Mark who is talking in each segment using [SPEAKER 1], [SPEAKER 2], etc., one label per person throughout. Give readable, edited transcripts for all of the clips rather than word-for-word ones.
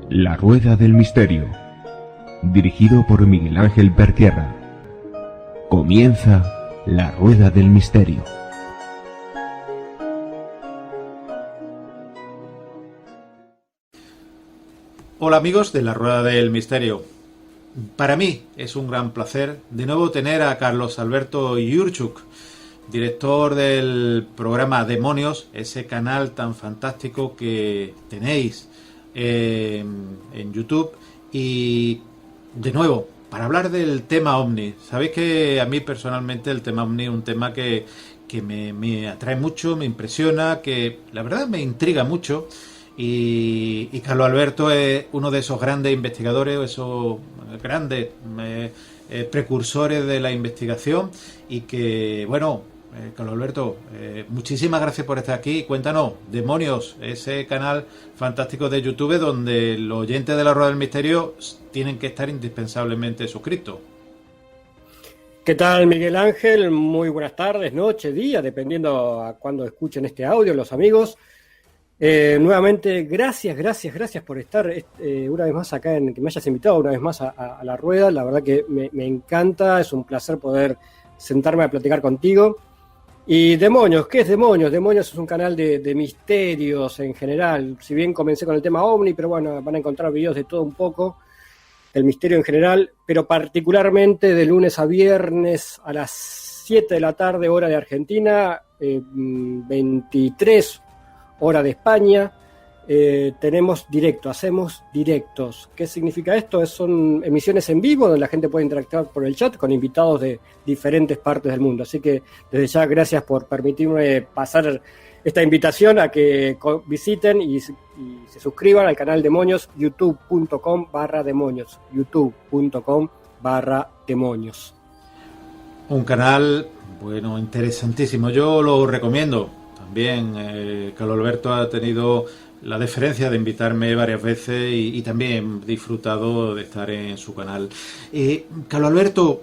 [SPEAKER 1] La Rueda del Misterio, dirigido por Miguel Ángel Pertierra. Comienza La Rueda del Misterio.
[SPEAKER 2] Hola amigos de La Rueda del Misterio. Para mí es un gran placer de nuevo tener a Carlos Alberto Yurchuk, director del programa Demonios, ese canal tan fantástico que tenéis en YouTube, y de nuevo para hablar del tema OVNI. Sabéis que a mí personalmente el tema OVNI es un tema que me atrae mucho, me impresiona, que la verdad me intriga mucho, y Carlos Alberto es uno de esos grandes investigadores, esos grandes precursores de la investigación, y que bueno, Carlos Alberto, muchísimas gracias por estar aquí. Cuéntanos, Demonios, ese canal fantástico de YouTube donde los oyentes de La Rueda del Misterio tienen que estar indispensablemente suscritos.
[SPEAKER 3] ¿Qué tal, Miguel Ángel? Muy buenas tardes, noche, día, dependiendo a cuándo escuchen este audio los amigos. Nuevamente, gracias por estar una vez más acá, que me hayas invitado una vez más a La Rueda. La verdad que me encanta, es un placer poder sentarme a platicar contigo. Y Demonios, ¿qué es Demonios? Demonios es un canal de misterios en general. Si bien comencé con el tema OVNI, pero bueno, van a encontrar videos de todo un poco, del misterio en general, pero particularmente de lunes a viernes a las 7 de la tarde, hora de Argentina, 23 hora de España. Hacemos directos. ¿Qué significa esto? Son emisiones en vivo donde la gente puede interactuar por el chat con invitados de diferentes partes del mundo. Así que desde ya gracias por permitirme pasar esta invitación a que visiten y se suscriban al canal Demonios, youtube.com/demonios, youtube.com/demonios.
[SPEAKER 2] Un canal, bueno, interesantísimo. Yo lo recomiendo. También Carlos Alberto ha tenido la deferencia de invitarme varias veces y también he disfrutado de estar en su canal. Carlos Alberto,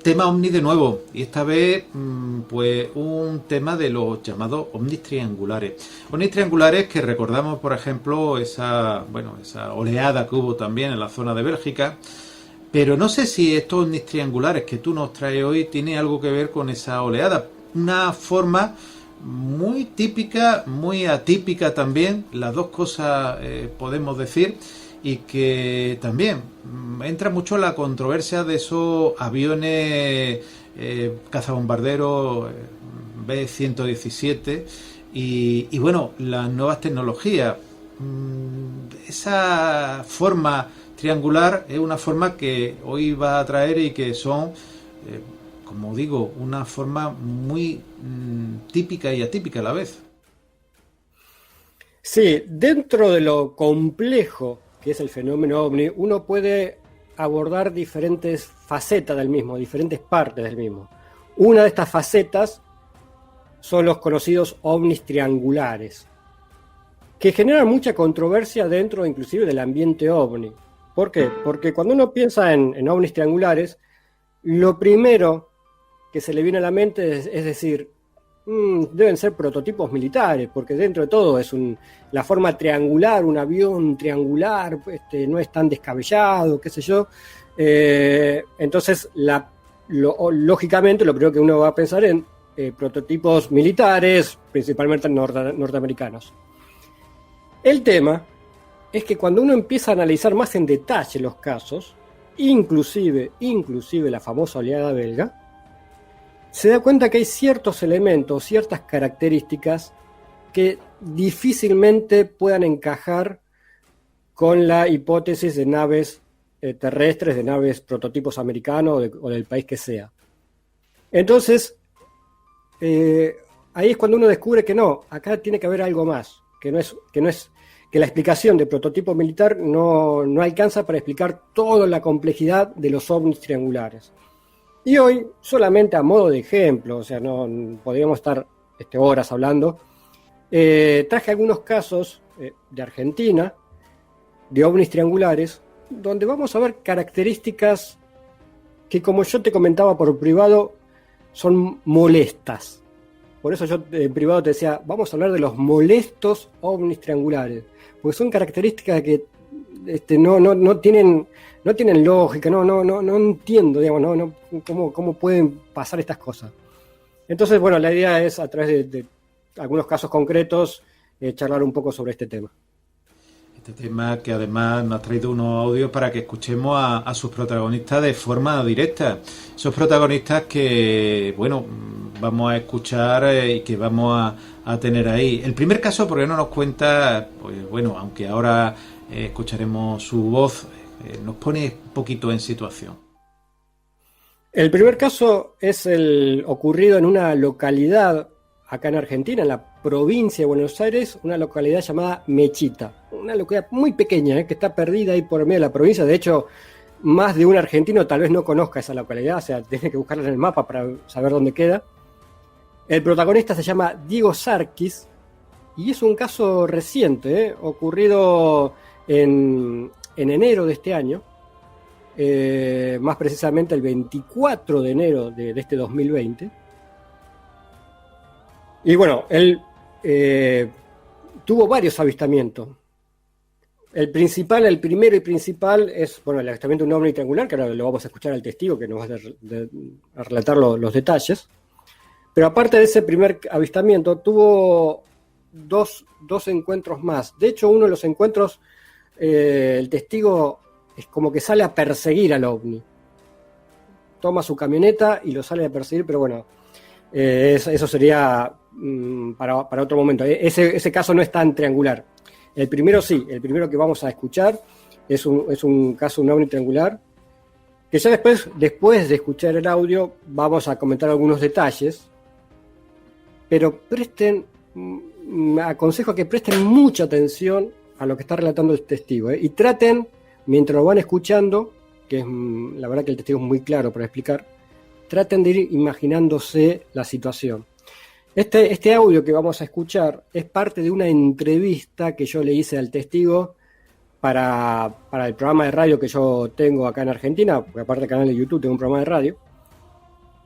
[SPEAKER 2] tema OVNI de nuevo, y esta vez pues un tema de los llamados ovnis triangulares. Ovnis triangulares que recordamos, por ejemplo, esa oleada que hubo también en la zona de Bélgica, pero no sé si estos ovnis triangulares que tú nos traes hoy tiene algo que ver con esa oleada. Una forma muy típica, muy atípica también, las dos cosas podemos decir, y que también entra mucho la controversia de esos aviones cazabombarderos B-117 y bueno, las nuevas tecnologías. Esa forma triangular es una forma que hoy va a traer y que son como digo, una forma muy típica y atípica a la vez.
[SPEAKER 3] Sí, dentro de lo complejo que es el fenómeno OVNI, uno puede abordar diferentes facetas del mismo, diferentes partes del mismo. Una de estas facetas son los conocidos ovnis triangulares, que generan mucha controversia dentro inclusive del ambiente OVNI. ¿Por qué? Porque cuando uno piensa en ovnis triangulares, lo primero que se le viene a la mente es decir, deben ser prototipos militares, porque dentro de todo es la forma triangular, un avión triangular, no es tan descabellado, qué sé yo. Entonces, lógicamente, lo primero que uno va a pensar en prototipos militares, principalmente norteamericanos. El tema es que cuando uno empieza a analizar más en detalle los casos, inclusive la famosa oleada belga, se da cuenta que hay ciertos elementos, ciertas características que difícilmente puedan encajar con la hipótesis de naves terrestres, de naves prototipos americanos o del país que sea. Entonces, ahí es cuando uno descubre que no, acá tiene que haber algo más, que la explicación de prototipo militar no alcanza para explicar toda la complejidad de los ovnis triangulares. Y hoy, solamente a modo de ejemplo, o sea, no podríamos estar horas hablando, traje algunos casos de Argentina, de ovnis triangulares, donde vamos a ver características que, como yo te comentaba por privado, son molestas. por eso yo en privado te decía, vamos a hablar de los molestos ovnis triangulares, porque son características que no tienen lógica, no entiendo, digamos, cómo pueden pasar estas cosas. Entonces, bueno, la idea es, a través de algunos casos concretos, charlar un poco sobre este tema.
[SPEAKER 2] Este tema que además nos ha traído unos audios para que escuchemos a sus protagonistas de forma directa. Esos protagonistas que, bueno, vamos a escuchar y que vamos a tener ahí. El primer caso, porque no nos cuenta, pues bueno, aunque ahora escucharemos su voz, nos pone un poquito en situación.
[SPEAKER 3] El primer caso es el ocurrido en una localidad acá en Argentina, en la provincia de Buenos Aires, una localidad llamada Mechita, una localidad muy pequeña, que está perdida ahí por medio de la provincia. De hecho, más de un argentino tal vez no conozca esa localidad, o sea, tiene que buscarla en el mapa para saber dónde queda. El protagonista se llama Diego Sarkis y es un caso reciente, ocurrido en enero de este año. Más precisamente el 24 de enero de este 2020. Y bueno, él tuvo varios avistamientos. El primero y principal es, bueno, el avistamiento de un ovni triangular, que ahora lo vamos a escuchar al testigo que nos va a relatar los detalles. Pero aparte de ese primer avistamiento, tuvo dos encuentros más. De hecho, uno de los encuentros, el testigo es como que sale a perseguir al ovni. Toma su camioneta y lo sale a perseguir, pero bueno, eso sería para otro momento. Ese caso no es tan triangular. El primero sí, el primero que vamos a escuchar es un caso, un ovni triangular, que ya después de escuchar el audio vamos a comentar algunos detalles, pero me aconsejo que presten mucha atención a lo que está relatando el testigo, y traten, mientras lo van escuchando, que es la verdad que el testigo es muy claro para explicar, traten de ir imaginándose la situación. Este audio que vamos a escuchar es parte de una entrevista que yo le hice al testigo para el programa de radio que yo tengo acá en Argentina, porque aparte del canal de YouTube tengo un programa de radio,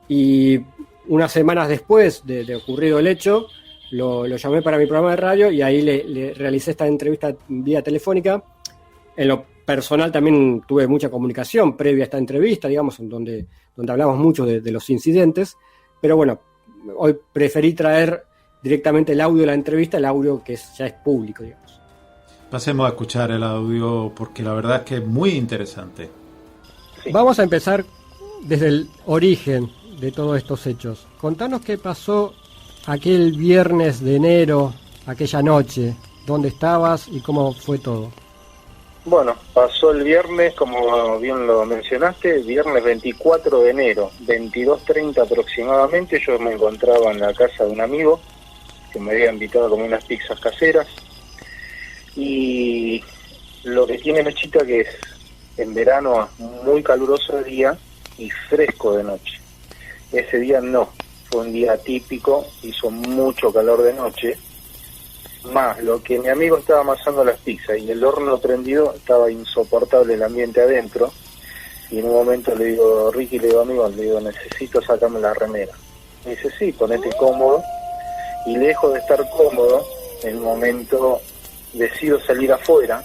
[SPEAKER 3] y unas semanas después de ocurrido el hecho, lo llamé para mi programa de radio y ahí le realicé esta entrevista vía telefónica. En lo personal también tuve mucha comunicación previa a esta entrevista, digamos, en donde hablamos mucho de los incidentes, pero bueno, hoy preferí traer directamente el audio de la entrevista, el audio que ya es público, digamos.
[SPEAKER 2] Pasemos a escuchar el audio porque la verdad es que es muy interesante.
[SPEAKER 3] Sí. Vamos a empezar desde el origen de todos estos hechos. Contanos qué pasó aquel viernes de enero, aquella noche, dónde estabas y cómo fue todo.
[SPEAKER 4] Bueno, pasó el viernes, como bien lo mencionaste, viernes 24 de enero, 22:30 aproximadamente. Yo me encontraba en la casa de un amigo que me había invitado a comer unas pizzas caseras. Y lo que tiene Mechita, que es en verano muy caluroso de día y fresco de noche. Ese día no, fue un día típico, hizo mucho calor de noche. Más lo que mi amigo estaba amasando las pizzas y el horno prendido, estaba insoportable el ambiente adentro. Y en un momento le digo, Ricky, le digo, necesito sacarme la remera. Me dice, sí, ponete cómodo. Y lejos de estar cómodo, en un momento decido salir afuera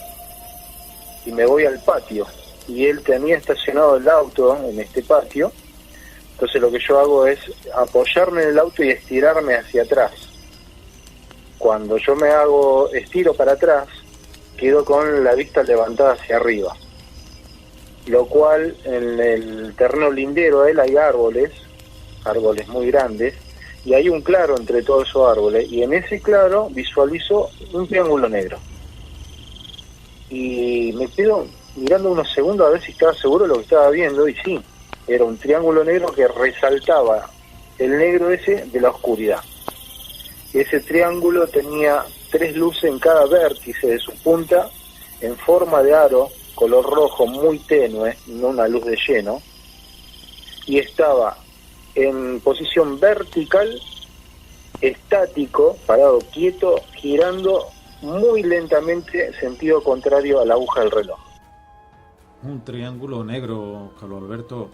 [SPEAKER 4] y me voy al patio. Y él tenía estacionado el auto en este patio. Entonces lo que yo hago es apoyarme en el auto y estirarme hacia atrás. Cuando yo estiro para atrás, quedo con la vista levantada hacia arriba. Lo cual, en el terreno lindero a él hay árboles muy grandes, y hay un claro entre todos esos árboles, y en ese claro visualizo un triángulo negro. Y me quedo mirando unos segundos a ver si estaba seguro de lo que estaba viendo, y sí, era un triángulo negro que resaltaba el negro ese de la oscuridad. Ese triángulo tenía 3 luces en cada vértice de su punta, en forma de aro, color rojo muy tenue, no una luz de lleno, y estaba en posición vertical, estático, parado quieto, girando muy lentamente, sentido contrario a la aguja del reloj.
[SPEAKER 2] Un triángulo negro, Carlos Alberto.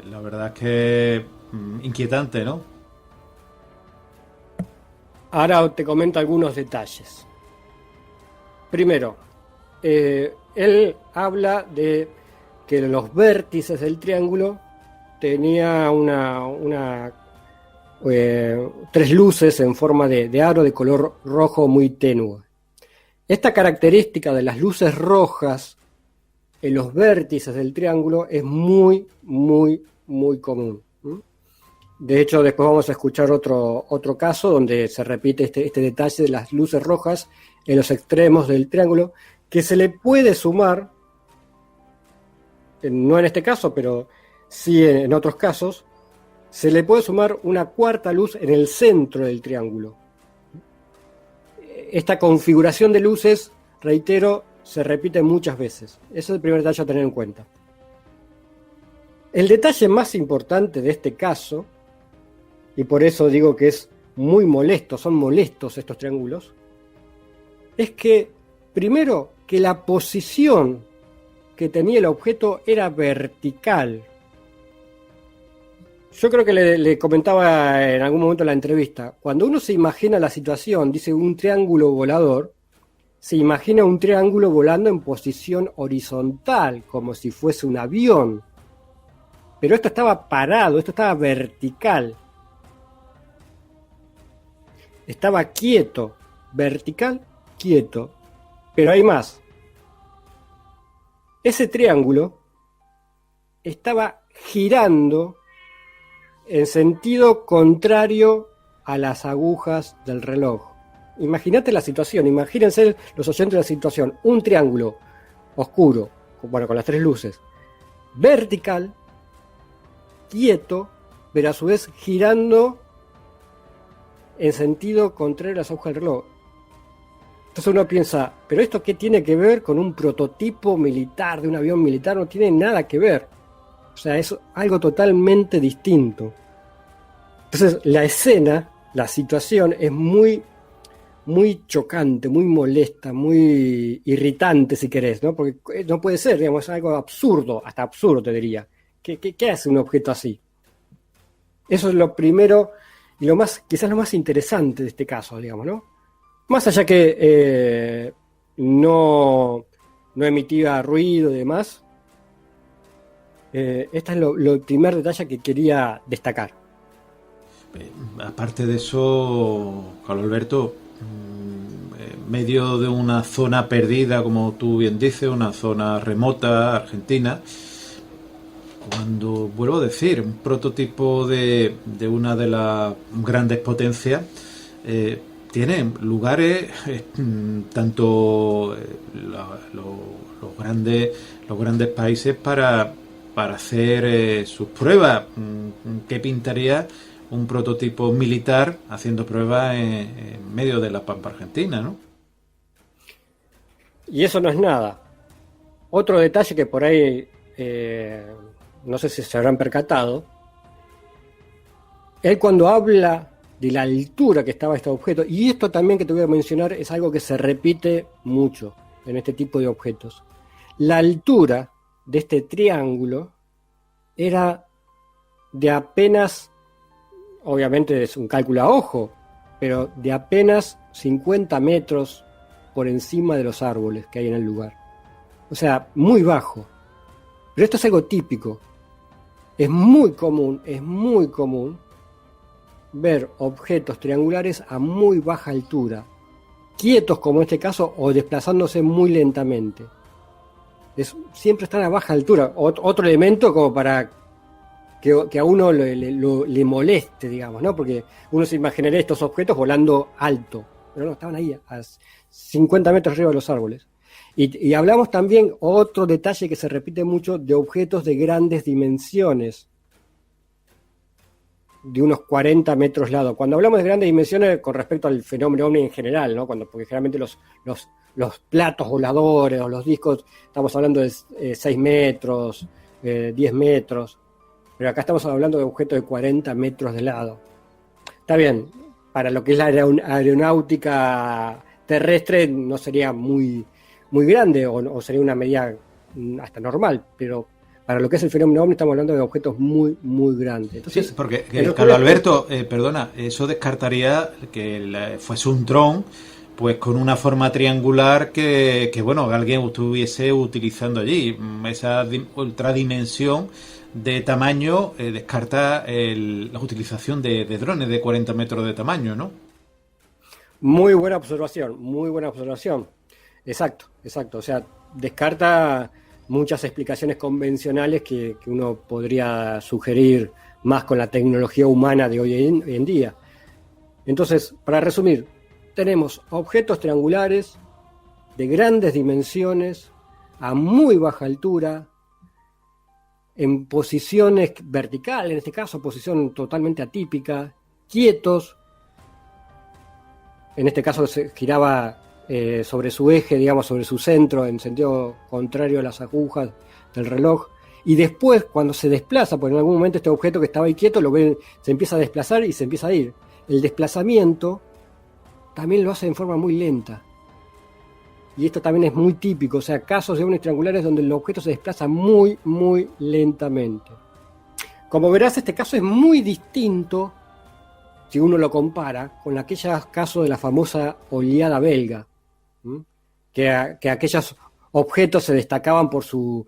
[SPEAKER 2] La verdad es que inquietante, ¿no?
[SPEAKER 3] Ahora te comento algunos detalles. Primero, él habla de que los vértices del triángulo tenía tres luces en forma de aro de color rojo muy tenue. Esta característica de las luces rojas en los vértices del triángulo es muy, muy, muy común. De hecho, después vamos a escuchar otro caso donde se repite este detalle de las luces rojas en los extremos del triángulo, que se le puede sumar, no en este caso, pero sí en otros casos, se le puede sumar una cuarta luz en el centro del triángulo. Esta configuración de luces, reitero, se repite muchas veces. Ese es el primer detalle a tener en cuenta. El detalle más importante de este caso, y por eso digo que es muy molesto, son molestos estos triángulos, es que, primero, que la posición que tenía el objeto era vertical. Yo creo que le comentaba en algún momento en la entrevista, cuando uno se imagina la situación, dice un triángulo volador, se imagina un triángulo volando en posición horizontal, como si fuese un avión. Pero esto estaba parado, esto estaba vertical. Estaba quieto, vertical, quieto. Pero hay más. Ese triángulo estaba girando en sentido contrario a las agujas del reloj. Imagínate la situación, imagínense los oyentes de la situación. Un triángulo oscuro, bueno, con las tres luces, vertical, quieto, pero a su vez girando en sentido contrario a las agujas del reloj. Entonces uno piensa, ¿pero esto qué tiene que ver con un prototipo militar, de un avión militar? No tiene nada que ver. O sea, es algo totalmente distinto. Entonces la escena, la situación es muy, muy chocante, muy molesta, muy irritante si querés, ¿no? Porque no puede ser, digamos, es algo absurdo, hasta absurdo te diría. ¿Qué hace un objeto así? Eso es lo primero y lo más, quizás lo más interesante de este caso, digamos, ¿no? Más allá que no emitía ruido y demás, este es el primer detalle que quería destacar.
[SPEAKER 2] Aparte de eso, Carlos Alberto, en medio de una zona perdida, como tú bien dices, una zona remota, Argentina, cuando, vuelvo a decir, un prototipo de una de las grandes potencias, tiene lugares, tanto los grandes países para hacer sus pruebas. ¿Qué pintaría un prototipo militar haciendo pruebas en medio de la pampa argentina, ¿no?
[SPEAKER 3] Y eso no es nada. Otro detalle que por ahí, no sé si se habrán percatado, él cuando habla de la altura que estaba este objeto, y esto también que te voy a mencionar es algo que se repite mucho en este tipo de objetos. La altura de este triángulo era de apenas, obviamente es un cálculo a ojo, pero de apenas 50 metros por encima de los árboles que hay en el lugar. O sea, muy bajo. Pero esto es algo típico. Es muy común ver objetos triangulares a muy baja altura, quietos como en este caso o desplazándose muy lentamente. Siempre están a baja altura. Otro elemento como para que a uno le moleste, digamos, ¿no? Porque uno se imaginaría estos objetos volando alto, pero no, estaban ahí a 50 metros arriba de los árboles. Y hablamos también, otro detalle que se repite mucho, de objetos de grandes dimensiones, de unos 40 metros lado. Cuando hablamos de grandes dimensiones con respecto al fenómeno ovni en general, ¿no? Porque generalmente los platos voladores o los discos, estamos hablando de 6 metros, 10 metros, pero acá estamos hablando de objetos de 40 metros de lado. Está bien, para lo que es la aeronáutica terrestre no sería muy, muy grande o sería una medida hasta normal, pero para lo que es el fenómeno ovni estamos hablando de objetos muy, muy grandes. Entonces,
[SPEAKER 2] sí, porque Carlos Alberto, perdona, eso descartaría que fuese un dron pues con una forma triangular que bueno, alguien estuviese utilizando allí. Esa ultradimensión de tamaño descarta la utilización de drones de 40 metros de tamaño, ¿no?
[SPEAKER 3] Muy buena observación, muy buena observación. Exacto. O sea, descarta muchas explicaciones convencionales que uno podría sugerir más con la tecnología humana de hoy en día. Entonces, para resumir, tenemos objetos triangulares de grandes dimensiones, a muy baja altura, en posiciones verticales, en este caso, posición totalmente atípica, quietos. En este caso se giraba sobre su eje, digamos, sobre su centro, en sentido contrario a las agujas del reloj. Y después, cuando se desplaza, porque en algún momento este objeto que estaba ahí quieto, se empieza a desplazar y se empieza a ir. El desplazamiento también lo hace en forma muy lenta. Y esto también es muy típico, o sea, casos de ovnis triangulares donde el objeto se desplaza muy, muy lentamente. Como verás, este caso es muy distinto, si uno lo compara, con aquellos casos de la famosa oleada belga, que aquellos objetos se destacaban por su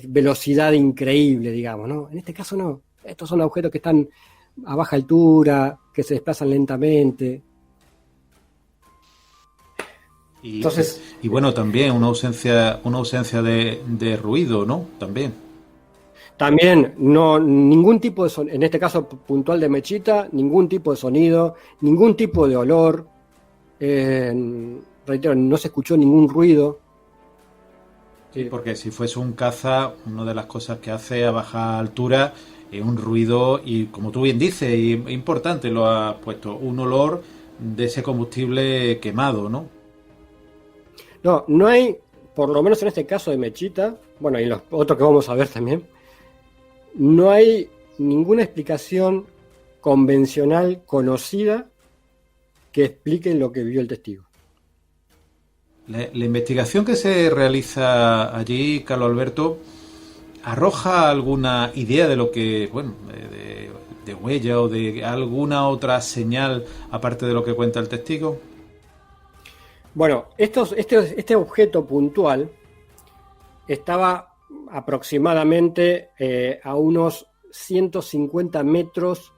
[SPEAKER 3] velocidad increíble, digamos, ¿no? En este caso no, estos son objetos que están a baja altura, que se desplazan lentamente.
[SPEAKER 2] Y bueno, también una ausencia de ruido, ¿no? También
[SPEAKER 3] no, ningún tipo de sonido, en este caso puntual de Mechita, ningún tipo de sonido, ningún tipo de olor, reitero, no se escuchó ningún ruido.
[SPEAKER 2] Sí, porque si fuese un caza, una de las cosas que hace a baja altura es un ruido y, como tú bien dices, y importante, lo has puesto, un olor de ese combustible quemado, ¿no?
[SPEAKER 3] No hay, por lo menos en este caso de Mechita, bueno, y en los otros que vamos a ver también, no hay ninguna explicación convencional conocida que explique lo que vio el testigo.
[SPEAKER 2] La investigación que se realiza allí, Carlos Alberto, ¿arroja alguna idea de lo que, bueno, de huella o de alguna otra señal aparte de lo que cuenta el testigo?
[SPEAKER 3] Bueno, este objeto puntual estaba aproximadamente a unos 150 metros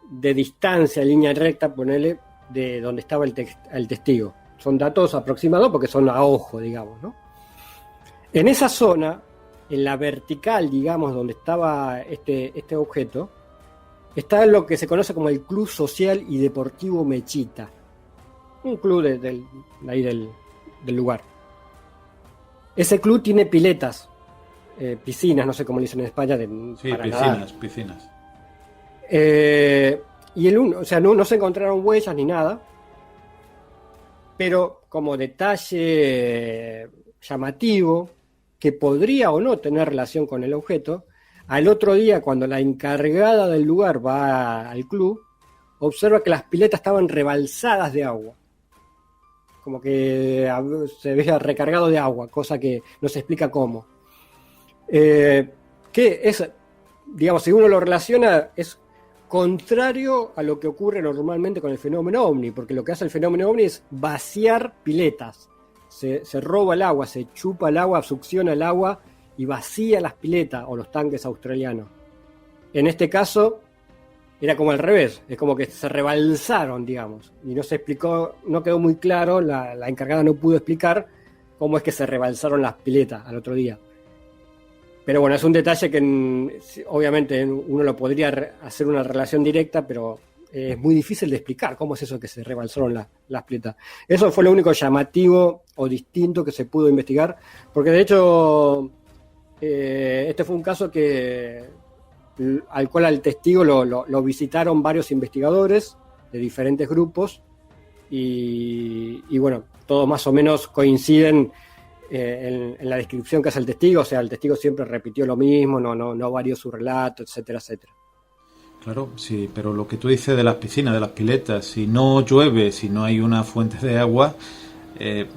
[SPEAKER 3] de distancia, en línea recta, ponele, de donde estaba el testigo. Son datos aproximados porque son a ojo, digamos, ¿no? En esa zona, en la vertical, digamos, donde estaba este objeto, está lo que se conoce como el Club Social y Deportivo Mechita. Un club de ahí del lugar. Ese club tiene piletas, piscinas, no sé cómo le dicen en España.
[SPEAKER 2] Sí, piscinas.
[SPEAKER 3] Y o sea, no se encontraron huellas ni nada, pero como detalle llamativo, que podría o no tener relación con el objeto, al otro día, cuando la encargada del lugar va al club, observa que las piletas estaban rebalsadas de agua. Como que se veía recargado de agua, cosa que no se explica cómo. Que es, digamos, si uno lo relaciona, es contrario a lo que ocurre normalmente con el fenómeno ovni, porque lo que hace el fenómeno ovni es vaciar piletas. Se roba el agua, se chupa el agua, succiona el agua y vacía las piletas o los tanques australianos. En este caso era como al revés, es como que se rebalsaron, digamos, y no se explicó, no quedó muy claro, la encargada no pudo explicar cómo es que se rebalsaron las piletas al otro día. Pero bueno, es un detalle que obviamente uno lo podría hacer una relación directa, pero es muy difícil de explicar cómo es eso que se rebalsaron las piletas. Eso fue lo único llamativo o distinto que se pudo investigar, porque de hecho este fue un caso al cual al testigo lo visitaron varios investigadores de diferentes grupos y bueno, todos más o menos coinciden en la descripción que hace el testigo. O sea, el testigo siempre repitió lo mismo, no varió su relato, etcétera, etcétera.
[SPEAKER 2] Claro, sí, pero lo que tú dices de las piscinas, de las piletas, si no llueve, si no hay una fuente de agua, de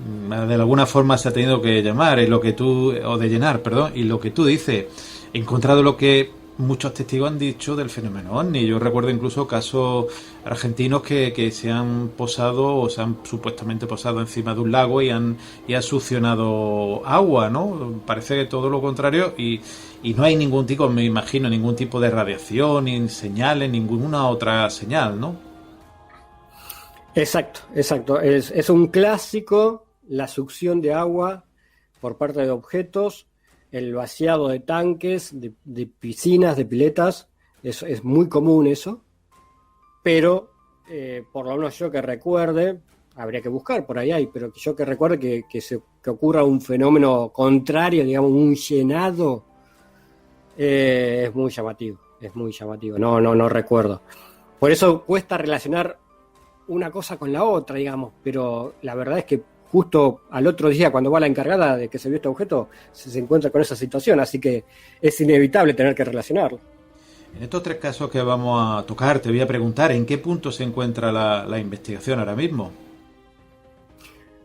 [SPEAKER 2] alguna forma se ha tenido que llamar, o de llenar, perdón, y lo que tú dices, en contra de lo que muchos testigos han dicho del fenómeno ovni. Yo recuerdo incluso casos argentinos que se han posado o se han supuestamente posado encima de un lago y han succionado agua, ¿no? Parece que todo lo contrario y no hay ningún tipo, me imagino, ningún tipo de radiación, ni señales, ninguna otra señal, ¿no?
[SPEAKER 3] Exacto. Es un clásico la succión de agua por parte de objetos, el vaciado de tanques, de piscinas, de piletas, es muy común eso, pero por lo menos yo que recuerde, habría que buscar, por ahí hay, pero yo que recuerde que ocurra un fenómeno contrario, digamos, un llenado, es muy llamativo, no recuerdo. Por eso cuesta relacionar una cosa con la otra, digamos, pero la verdad es que justo al otro día, cuando va la encargada de que se vio este objeto, se encuentra con esa situación, así que es inevitable tener que relacionarlo.
[SPEAKER 2] En estos 3 casos que vamos a tocar, te voy a preguntar, ¿en qué punto se encuentra la investigación ahora mismo?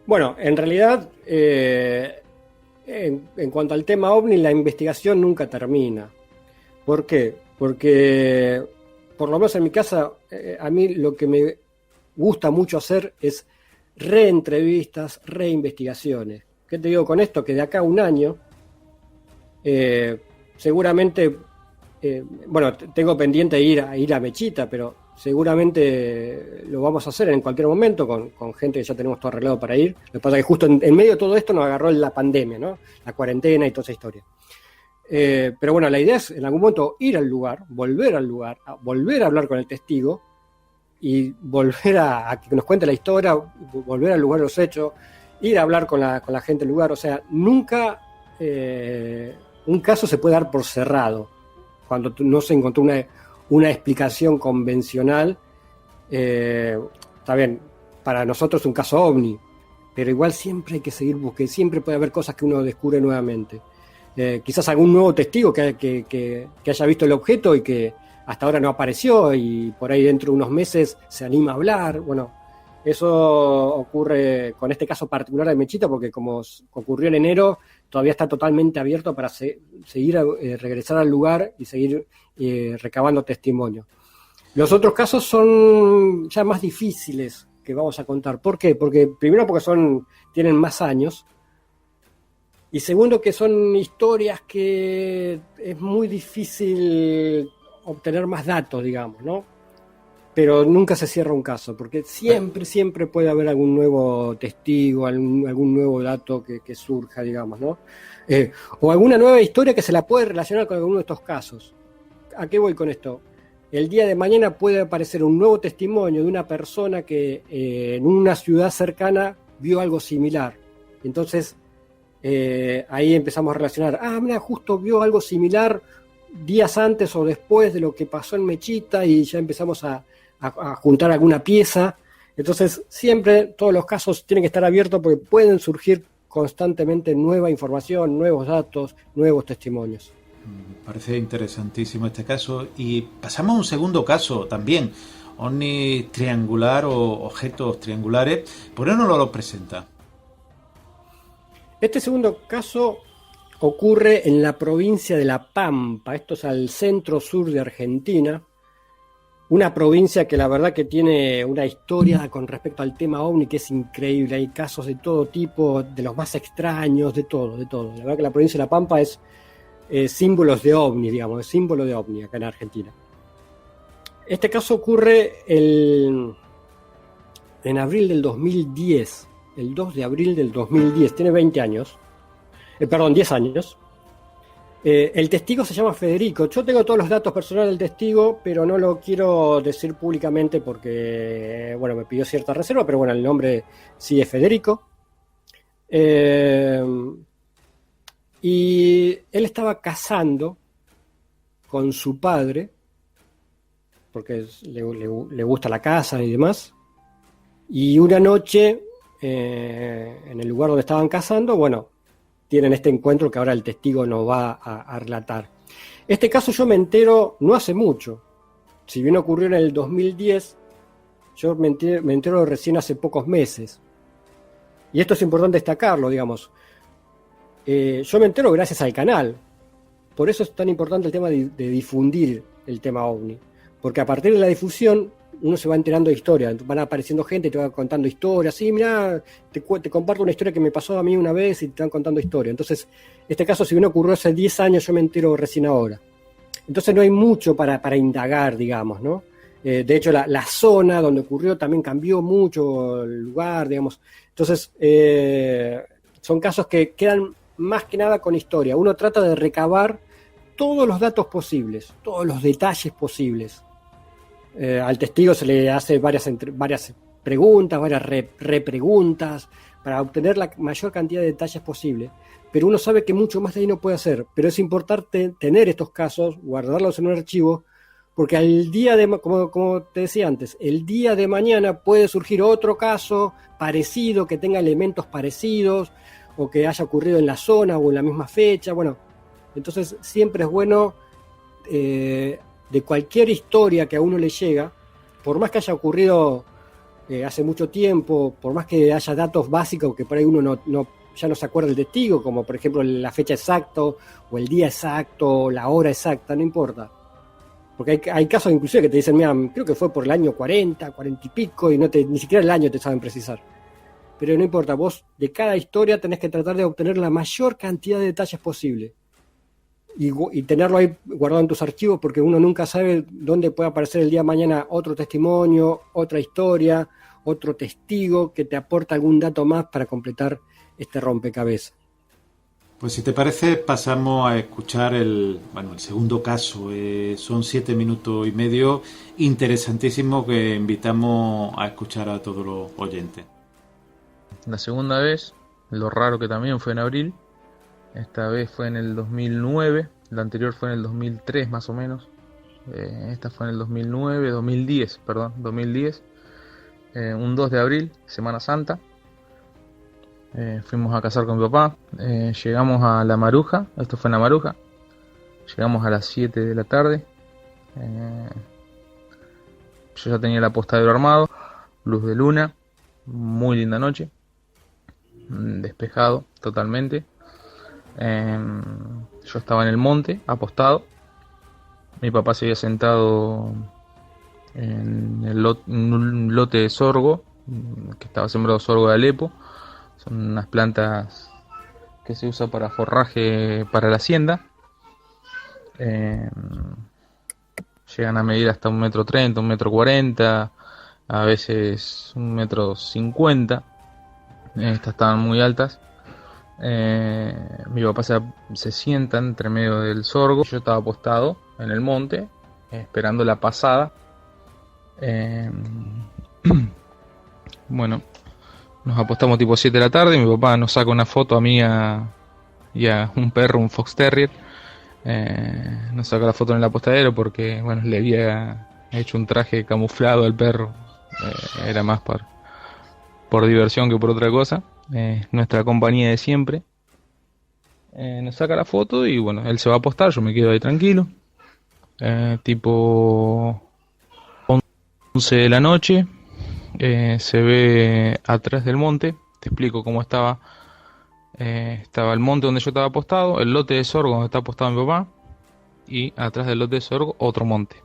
[SPEAKER 3] Bueno, en realidad, en cuanto al tema OVNI, la investigación nunca termina. ¿Por qué? Porque, por lo menos en mi casa, a mí lo que me gusta mucho hacer es reentrevistas, reinvestigaciones. ¿Qué te digo con esto? Que de acá a un año, seguramente, bueno, tengo pendiente ir a Mechita, pero seguramente lo vamos a hacer en cualquier momento con gente que ya tenemos todo arreglado para ir. Lo que pasa es que justo en medio de todo esto nos agarró la pandemia, ¿no? La cuarentena y toda esa historia. Pero bueno, la idea es en algún momento ir al lugar, volver a hablar con el testigo y volver a que nos cuente la historia, volver al lugar de los hechos, ir a hablar con la gente del lugar. O sea, nunca un caso se puede dar por cerrado cuando no se encontró una explicación convencional. Está bien, para nosotros es un caso ovni, pero igual siempre hay que seguir buscando, siempre puede haber cosas que uno descubre nuevamente. Quizás algún nuevo testigo que haya visto el objeto y que hasta ahora no apareció y por ahí dentro de unos meses se anima a hablar. Bueno, eso ocurre con este caso particular de Mechita porque como ocurrió en enero, todavía está totalmente abierto para seguir regresar al lugar y seguir recabando testimonio. Los otros casos son ya más difíciles que vamos a contar. ¿Por qué? Porque primero porque tienen más años. Y segundo, que son historias que es muy difícil obtener más datos, digamos, ¿no? Pero nunca se cierra un caso, porque siempre puede haber algún nuevo testigo, algún nuevo dato que surja, digamos, ¿no? O alguna nueva historia que se la puede relacionar con alguno de estos casos. ¿A qué voy con esto? El día de mañana puede aparecer un nuevo testimonio de una persona que en una ciudad cercana vio algo similar. Entonces, ahí empezamos a relacionar, mira, justo vio algo similar días antes o después de lo que pasó en Mechita y ya empezamos a juntar alguna pieza. Entonces, siempre todos los casos tienen que estar abiertos porque pueden surgir constantemente nueva información, nuevos datos, nuevos testimonios.
[SPEAKER 2] Me parece interesantísimo este caso. Y pasamos a un segundo caso también, ovni triangular o objetos triangulares. ¿Por qué no lo presenta?
[SPEAKER 3] Este segundo caso ocurre en la provincia de La Pampa, esto es al centro-sur de Argentina, una provincia que la verdad que tiene una historia con respecto al tema ovni que es increíble, hay casos de todo tipo, de los más extraños, de todo. La verdad que la provincia de La Pampa es símbolos de ovni, digamos, es símbolo de ovni acá en Argentina. Este caso ocurre en abril del 2010, el 2 de abril del 2010, tiene 20 años. 10 años. El testigo se llama Federico. Yo tengo todos los datos personales del testigo, pero no lo quiero decir públicamente porque, bueno, me pidió cierta reserva, pero bueno, el nombre sí es Federico. Y él estaba cazando con su padre, porque le gusta la caza y demás. Y una noche, en el lugar donde estaban cazando, bueno, tienen este encuentro que ahora el testigo nos va a relatar. Este caso yo me entero no hace mucho. Si bien ocurrió en el 2010, yo me entero recién hace pocos meses. Y esto es importante destacarlo, digamos. Yo me entero gracias al canal. por eso es tan importante el tema de difundir el tema OVNI, porque a partir de la difusión uno se va enterando de historias, van apareciendo gente y te va contando historias, sí, mirá, te comparto una historia que me pasó a mí una vez y te van contando historias. Entonces, este caso, si bien ocurrió hace 10 años, yo me entero recién ahora. Entonces no hay mucho para indagar, digamos, ¿no? De hecho, la zona donde ocurrió también cambió mucho el lugar, digamos. Entonces, son casos que quedan más que nada con historia. Uno trata de recabar todos los datos posibles, todos los detalles posibles. Al testigo se le hace varias preguntas, varias repreguntas, para obtener la mayor cantidad de detalles posible. Pero uno sabe que mucho más de ahí no puede hacer. Pero es importante tener estos casos, guardarlos en un archivo, porque al día de, como te decía antes, el día de mañana puede surgir otro caso parecido, que tenga elementos parecidos, o que haya ocurrido en la zona o en la misma fecha. Bueno, entonces siempre es bueno, de cualquier historia que a uno le llega, por más que haya ocurrido hace mucho tiempo, por más que haya datos básicos que por ahí uno ya no se acuerda del testigo, como por ejemplo la fecha exacta, o el día exacto, o la hora exacta, no importa. Porque hay casos inclusive que te dicen, mira, creo que fue por el año 40 y pico, y ni siquiera el año te saben precisar. Pero no importa, vos de cada historia tenés que tratar de obtener la mayor cantidad de detalles posible. Y tenerlo ahí guardado en tus archivos, porque uno nunca sabe dónde puede aparecer el día de mañana otro testimonio, otra historia, otro testigo que te aporta algún dato más para completar este rompecabezas.
[SPEAKER 2] Pues si te parece, pasamos a escuchar el segundo caso. Son 7 minutos y medio, interesantísimo, que invitamos a escuchar a todos los oyentes.
[SPEAKER 5] La segunda vez, lo raro que también fue en abril. Esta vez fue en el 2009, la anterior fue en el 2003 más o menos. Esta fue en el 2010. Un 2 de abril, Semana Santa. Fuimos a cazar con mi papá. Llegamos a La Maruja, esto fue en La Maruja. Llegamos a las 7 de la tarde. Yo ya tenía el apostadero armado, luz de luna, muy linda noche, despejado totalmente. Yo estaba en el monte, apostado. Mi papá se había sentado en un lote de sorgo, que estaba sembrado sorgo de Alepo. Son unas plantas que se usa para forraje para la hacienda. Llegan a medir hasta 1,30 m, 1,40 m, a veces 1,50 m. Estas estaban muy altas. Mi papá se sienta entre medio del sorgo. Yo estaba apostado en el monte, esperando la pasada. Bueno, nos apostamos tipo 7 de la tarde. Mi papá nos saca una foto a mí y a un perro, un Fox Terrier. Nos saca la foto en el apostadero porque, bueno, le había hecho un traje camuflado al perro. Era más por diversión que por otra cosa. Nuestra compañía de siempre. Nos saca la foto y, bueno, él se va a apostar. Yo me quedo ahí tranquilo. Tipo 11 de la noche. Se ve atrás del monte. Te explico cómo estaba. Estaba el monte donde yo estaba apostado, el lote de sorgo donde está apostado mi papá, y atrás del lote de sorgo otro monte.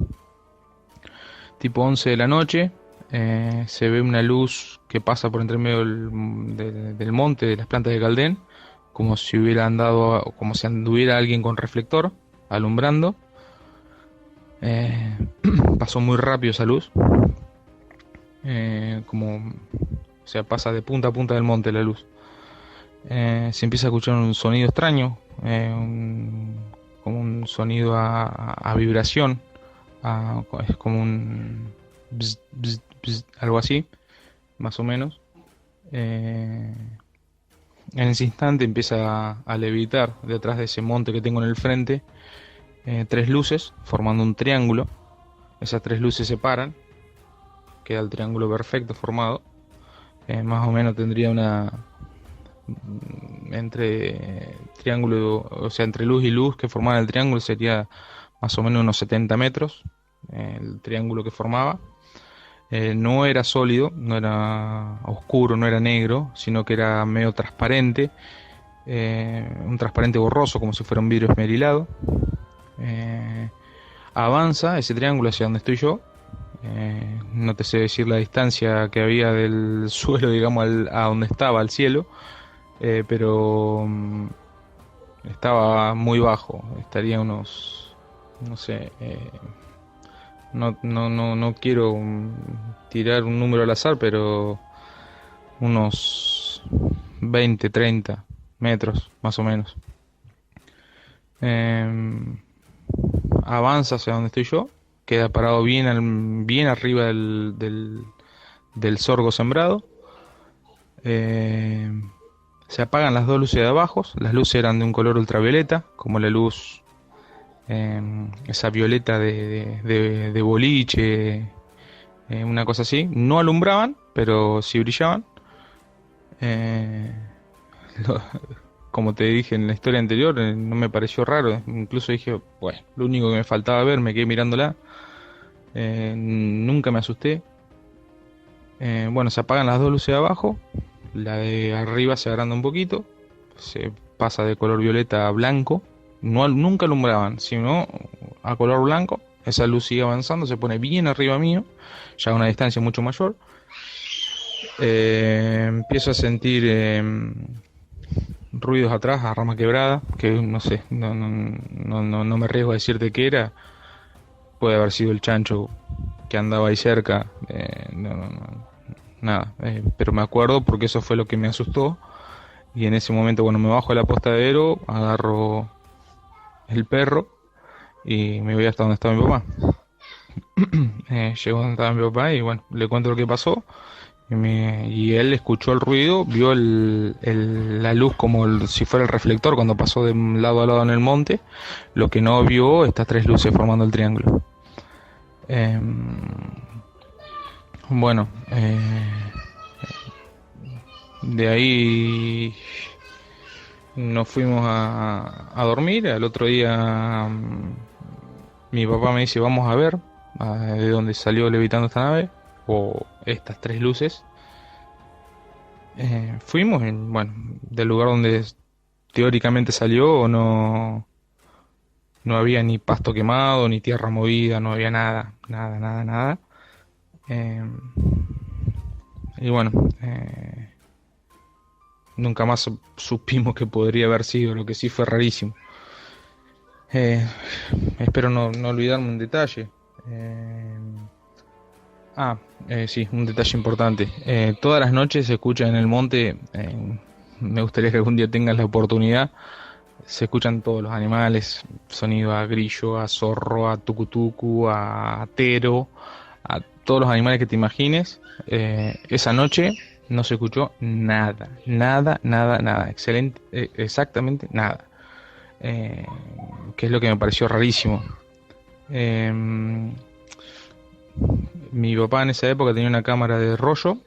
[SPEAKER 5] Tipo 11 de la noche, se ve una luz que pasa por entre medio del monte, de las plantas de Caldén, como si anduviera alguien con reflector alumbrando. Pasó muy rápido esa luz, pasa de punta a punta del monte la luz. Se empieza a escuchar un sonido extraño, como un sonido a vibración, es como un bzz, bzz, bzz, algo así, más o menos. En ese instante empieza a levitar detrás de ese monte que tengo en el frente 3 luces formando un triángulo. Esas 3 luces se paran, queda el triángulo perfecto formado. Más o menos tendría entre triángulo, o sea, entre luz y luz que formaban el triángulo sería más o menos unos 70 metros el triángulo que formaba. No era sólido, no era oscuro, no era negro, sino que era medio transparente, un transparente borroso, como si fuera un vidrio esmerilado. Avanza ese triángulo hacia donde estoy yo. No te sé decir la distancia que había del suelo, digamos, a donde estaba, al cielo, pero estaba muy bajo. Estaría unos, no sé, no quiero tirar un número al azar, pero unos 20, 30 metros, más o menos. Avanza hacia donde estoy yo, queda parado bien arriba del sorgo sembrado. Se apagan las dos luces de abajo. Las luces eran de un color ultravioleta, como la luz, esa violeta de boliche, una cosa así. No alumbraban, pero sí brillaban. Eh, lo- Como te dije en la historia anterior, no me pareció raro. Incluso dije, bueno, lo único que me faltaba ver, me quedé mirándola. Nunca me asusté. Bueno, se apagan las dos luces de abajo. La de arriba se agranda un poquito. Se pasa de color violeta a blanco. No, nunca alumbraban, sino a color blanco. Esa luz sigue avanzando, se pone bien arriba mío, ya a una distancia mucho mayor. Empiezo a sentir ruidos atrás, a rama quebrada, que no sé, no me arriesgo a decirte qué era. Puede haber sido el chancho que andaba ahí cerca, nada, pero me acuerdo porque eso fue lo que me asustó. Y en ese momento, bueno, me bajo del apostadero, agarro el perro y me voy hasta donde estaba mi papá. Llego donde estaba mi papá y bueno, le cuento lo que pasó. Y él escuchó el ruido, vio la luz como si fuera el reflector cuando pasó de lado a lado en el monte. Lo que no vio, estas tres luces formando el triángulo. Bueno, de ahí nos fuimos a dormir. Al otro día mi papá me dice, vamos a ver de dónde salió levitando esta nave o estas tres luces. Fuimos, bueno, del lugar donde teóricamente salió, no había ni pasto quemado, ni tierra movida, no había nada, nada, nada, nada. Eh, y bueno, nunca más supimos que podría haber sido, lo que sí fue rarísimo. Espero no olvidarme un detalle. Sí, un detalle importante. Todas las noches se escucha en el monte, me gustaría que algún día tengas la oportunidad, se escuchan todos los animales, sonido a grillo, a zorro, a tucutucu, a tero, a todos los animales que te imagines. Esa noche no se escuchó nada, nada, nada, nada, excelente, exactamente nada. Que es lo que me pareció rarísimo. Mi papá en esa época tenía una cámara de rollo.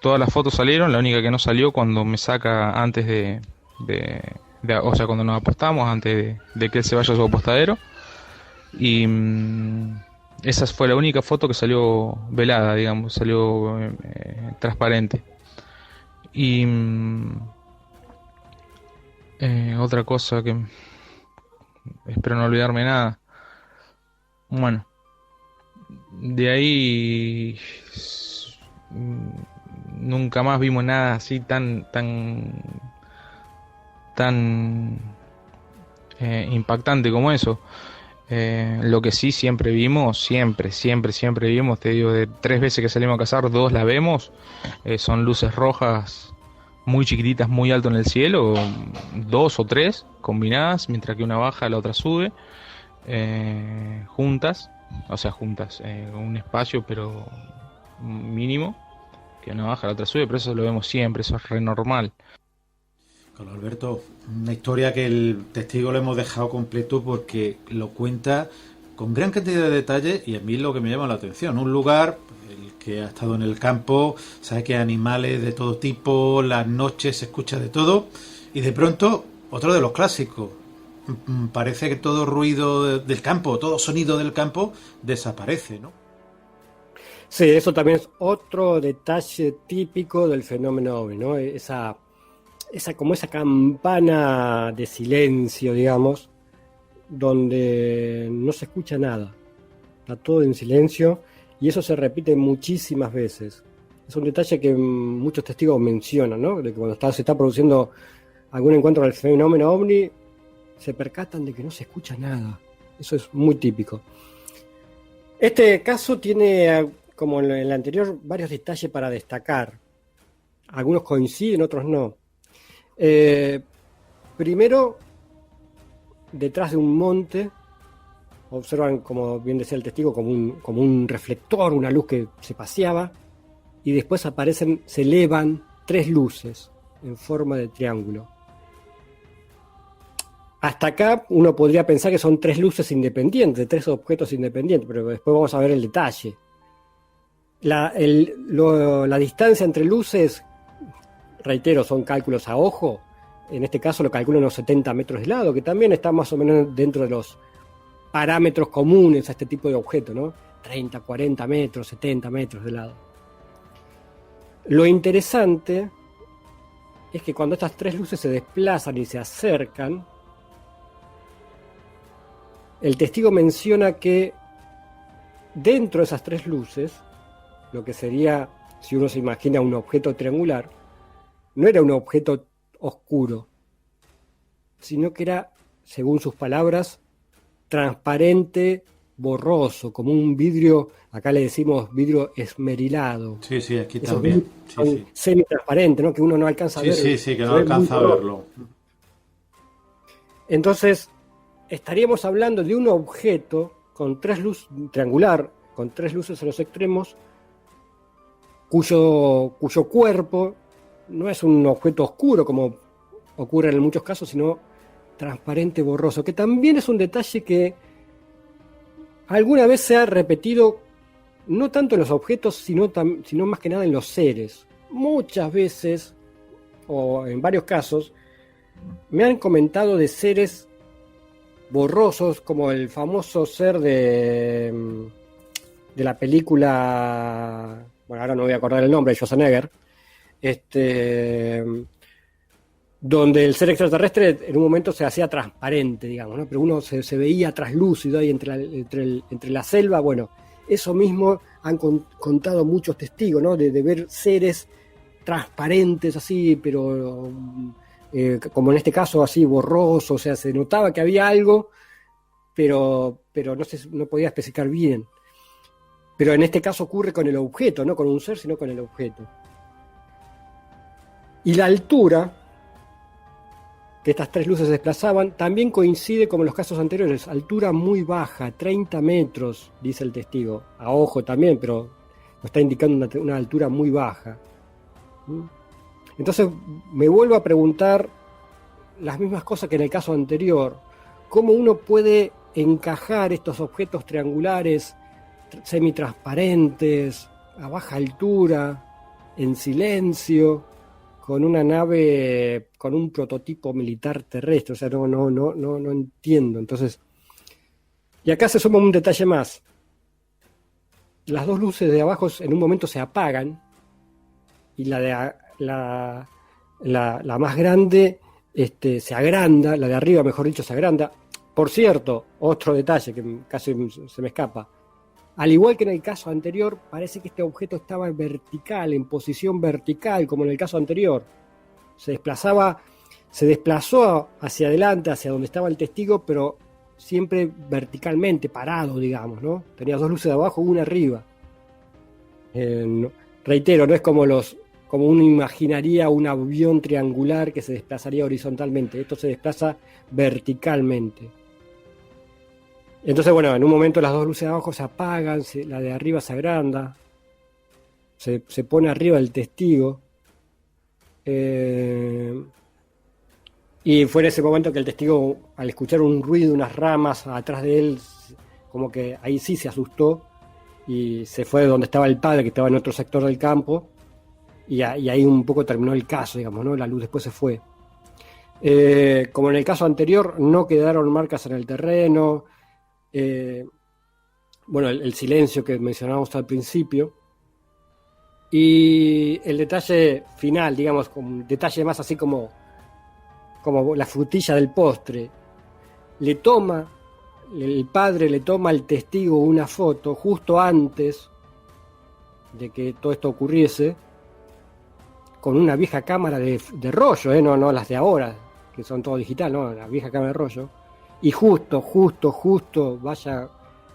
[SPEAKER 5] Todas las fotos salieron, la única que no salió cuando me saca antes o sea, cuando nos apostamos, antes de que él se vaya a su apostadero. Y esa fue la única foto que salió velada, digamos, salió transparente. Y otra cosa que espero no olvidarme nada. Bueno, de ahí nunca más vimos nada así tan impactante como eso. Lo que sí siempre vimos, siempre vimos, te digo, de 3 veces que salimos a cazar, 2 la vemos, son luces rojas muy chiquititas, muy alto en el cielo, 2 o 3 combinadas, mientras que una baja, la otra sube, juntas, un espacio pero mínimo, que una baja, la otra sube, pero eso lo vemos siempre, eso es re normal.
[SPEAKER 2] Carlos Alberto, una historia que el testigo lo hemos dejado completo porque lo cuenta con gran cantidad de detalles y a mí lo que me llama la atención, un lugar, el que ha estado en el campo, sabe que hay animales de todo tipo, las noches se escucha de todo y de pronto otro de los clásicos, parece que todo ruido del campo, todo sonido del campo desaparece, ¿no?
[SPEAKER 3] Sí, eso también es otro detalle típico del fenómeno OVNI, ¿no? Esa campana de silencio, digamos, donde no se escucha nada, está todo en silencio y eso se repite muchísimas veces. Es un detalle que muchos testigos mencionan, ¿no? De que cuando se está produciendo algún encuentro del fenómeno ovni, se percatan de que no se escucha nada. Eso es muy típico. Este caso tiene, como en el anterior, varios detalles para destacar. Algunos coinciden, otros no. Primero, detrás de un monte, observan, como bien decía el testigo, como un reflector, una luz que se paseaba, y después se elevan 3 luces en forma de triángulo. Hasta acá uno podría pensar que son 3 luces independientes, 3 objetos independientes, pero después vamos a ver el detalle. La distancia entre luces, reitero, son cálculos a ojo. En este caso lo calculan unos 70 metros de lado, que también está más o menos dentro de los parámetros comunes a este tipo de objeto, ¿no? 30, 40 metros, 70 metros de lado. Lo interesante es que cuando estas 3 luces se desplazan y se acercan, el testigo menciona que dentro de esas 3 luces, lo que sería, si uno se imagina un objeto triangular, no era un objeto oscuro, sino que era, según sus palabras, transparente, borroso, como un vidrio, acá le decimos vidrio esmerilado.
[SPEAKER 2] Sí, sí, aquí
[SPEAKER 3] Esos
[SPEAKER 2] también. Sí.
[SPEAKER 3] Semi-transparente, ¿no? Que uno no alcanza a ver.
[SPEAKER 2] Sí, que no alcanza a verlo.
[SPEAKER 3] Entonces, estaríamos hablando de un objeto con 3 luces, triangular, con 3 luces en los extremos, cuyo cuerpo no es un objeto oscuro, como ocurre en muchos casos, sino transparente, borroso, que también es un detalle que alguna vez se ha repetido, no tanto en los objetos, sino más que nada en los seres. Muchas veces, o en varios casos, me han comentado de seres borrosos, como el famoso ser de la película, bueno, ahora no voy a acordar el nombre, de Schwarzenegger, donde el ser extraterrestre en un momento se hacía transparente, digamos, ¿no? Pero uno se veía traslúcido ahí entre la selva. Bueno, eso mismo han contado muchos testigos, ¿no? De ver seres transparentes así, pero como en este caso así borroso, o sea, se notaba que había algo, pero no podía especificar bien. Pero en este caso ocurre con el objeto, no con un ser, sino con el objeto. Y la altura que estas 3 luces desplazaban también coincide como en los casos anteriores, altura muy baja, 30 metros, dice el testigo, a ojo también, pero nos está indicando una altura muy baja. Entonces me vuelvo a preguntar las mismas cosas que en el caso anterior, cómo uno puede encajar estos objetos triangulares semitransparentes, a baja altura, en silencio, con una nave, con un prototipo militar terrestre. O sea, no entiendo. Entonces, y acá se suma un detalle más. Las 2 luces de abajo en un momento se apagan y la más grande se agranda, la de arriba, mejor dicho, se agranda. Por cierto, otro detalle que casi se me escapa. Al igual que en el caso anterior, parece que este objeto estaba vertical, en posición vertical, como en el caso anterior. Se desplazó hacia adelante, hacia donde estaba el testigo, pero siempre verticalmente, parado, digamos, ¿no? Tenía 2 luces de abajo, una arriba. Reitero, no es como uno imaginaría un avión triangular que se desplazaría horizontalmente. Esto se desplaza verticalmente. Entonces, bueno, en un momento las 2 luces de abajo se apagan, la de arriba se agranda, se pone arriba el testigo. Y fue en ese momento que el testigo, al escuchar un ruido, unas ramas atrás de él, como que ahí sí se asustó y se fue de donde estaba el padre, que estaba en otro sector del campo, y ahí un poco terminó el caso, digamos, ¿no? La luz después se fue. Como en el caso anterior, no quedaron marcas en el terreno. Bueno, el silencio que mencionábamos al principio, y el detalle final, digamos, un detalle más así como la frutilla del postre, le toma el padre le toma al testigo una foto justo antes de que todo esto ocurriese, con una vieja cámara de rollo, no las de ahora, que son todo digital, no, la vieja cámara de rollo, y justo, vaya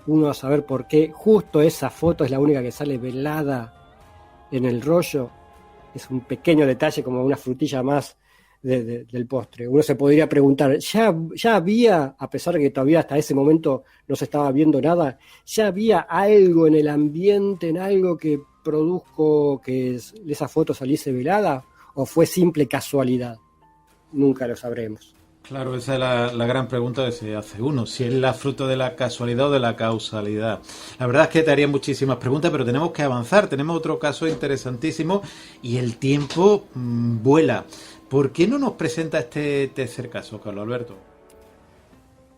[SPEAKER 3] uno a saber por qué, justo esa foto es la única que sale velada en el rollo. Es un pequeño detalle, como una frutilla más del postre. Uno se podría preguntar, ¿ya había, a pesar de que todavía hasta ese momento no se estaba viendo nada, ya había algo en el ambiente, en algo que produjo que esa foto saliese velada, o fue simple casualidad? Nunca lo sabremos.
[SPEAKER 2] Claro, esa es la gran pregunta que se hace uno, si es la fruto de la casualidad o de la causalidad. La verdad es que te haría muchísimas preguntas, pero tenemos que avanzar. Tenemos otro caso interesantísimo y el tiempo vuela. ¿Por qué no nos presenta este tercer caso, Carlos Alberto?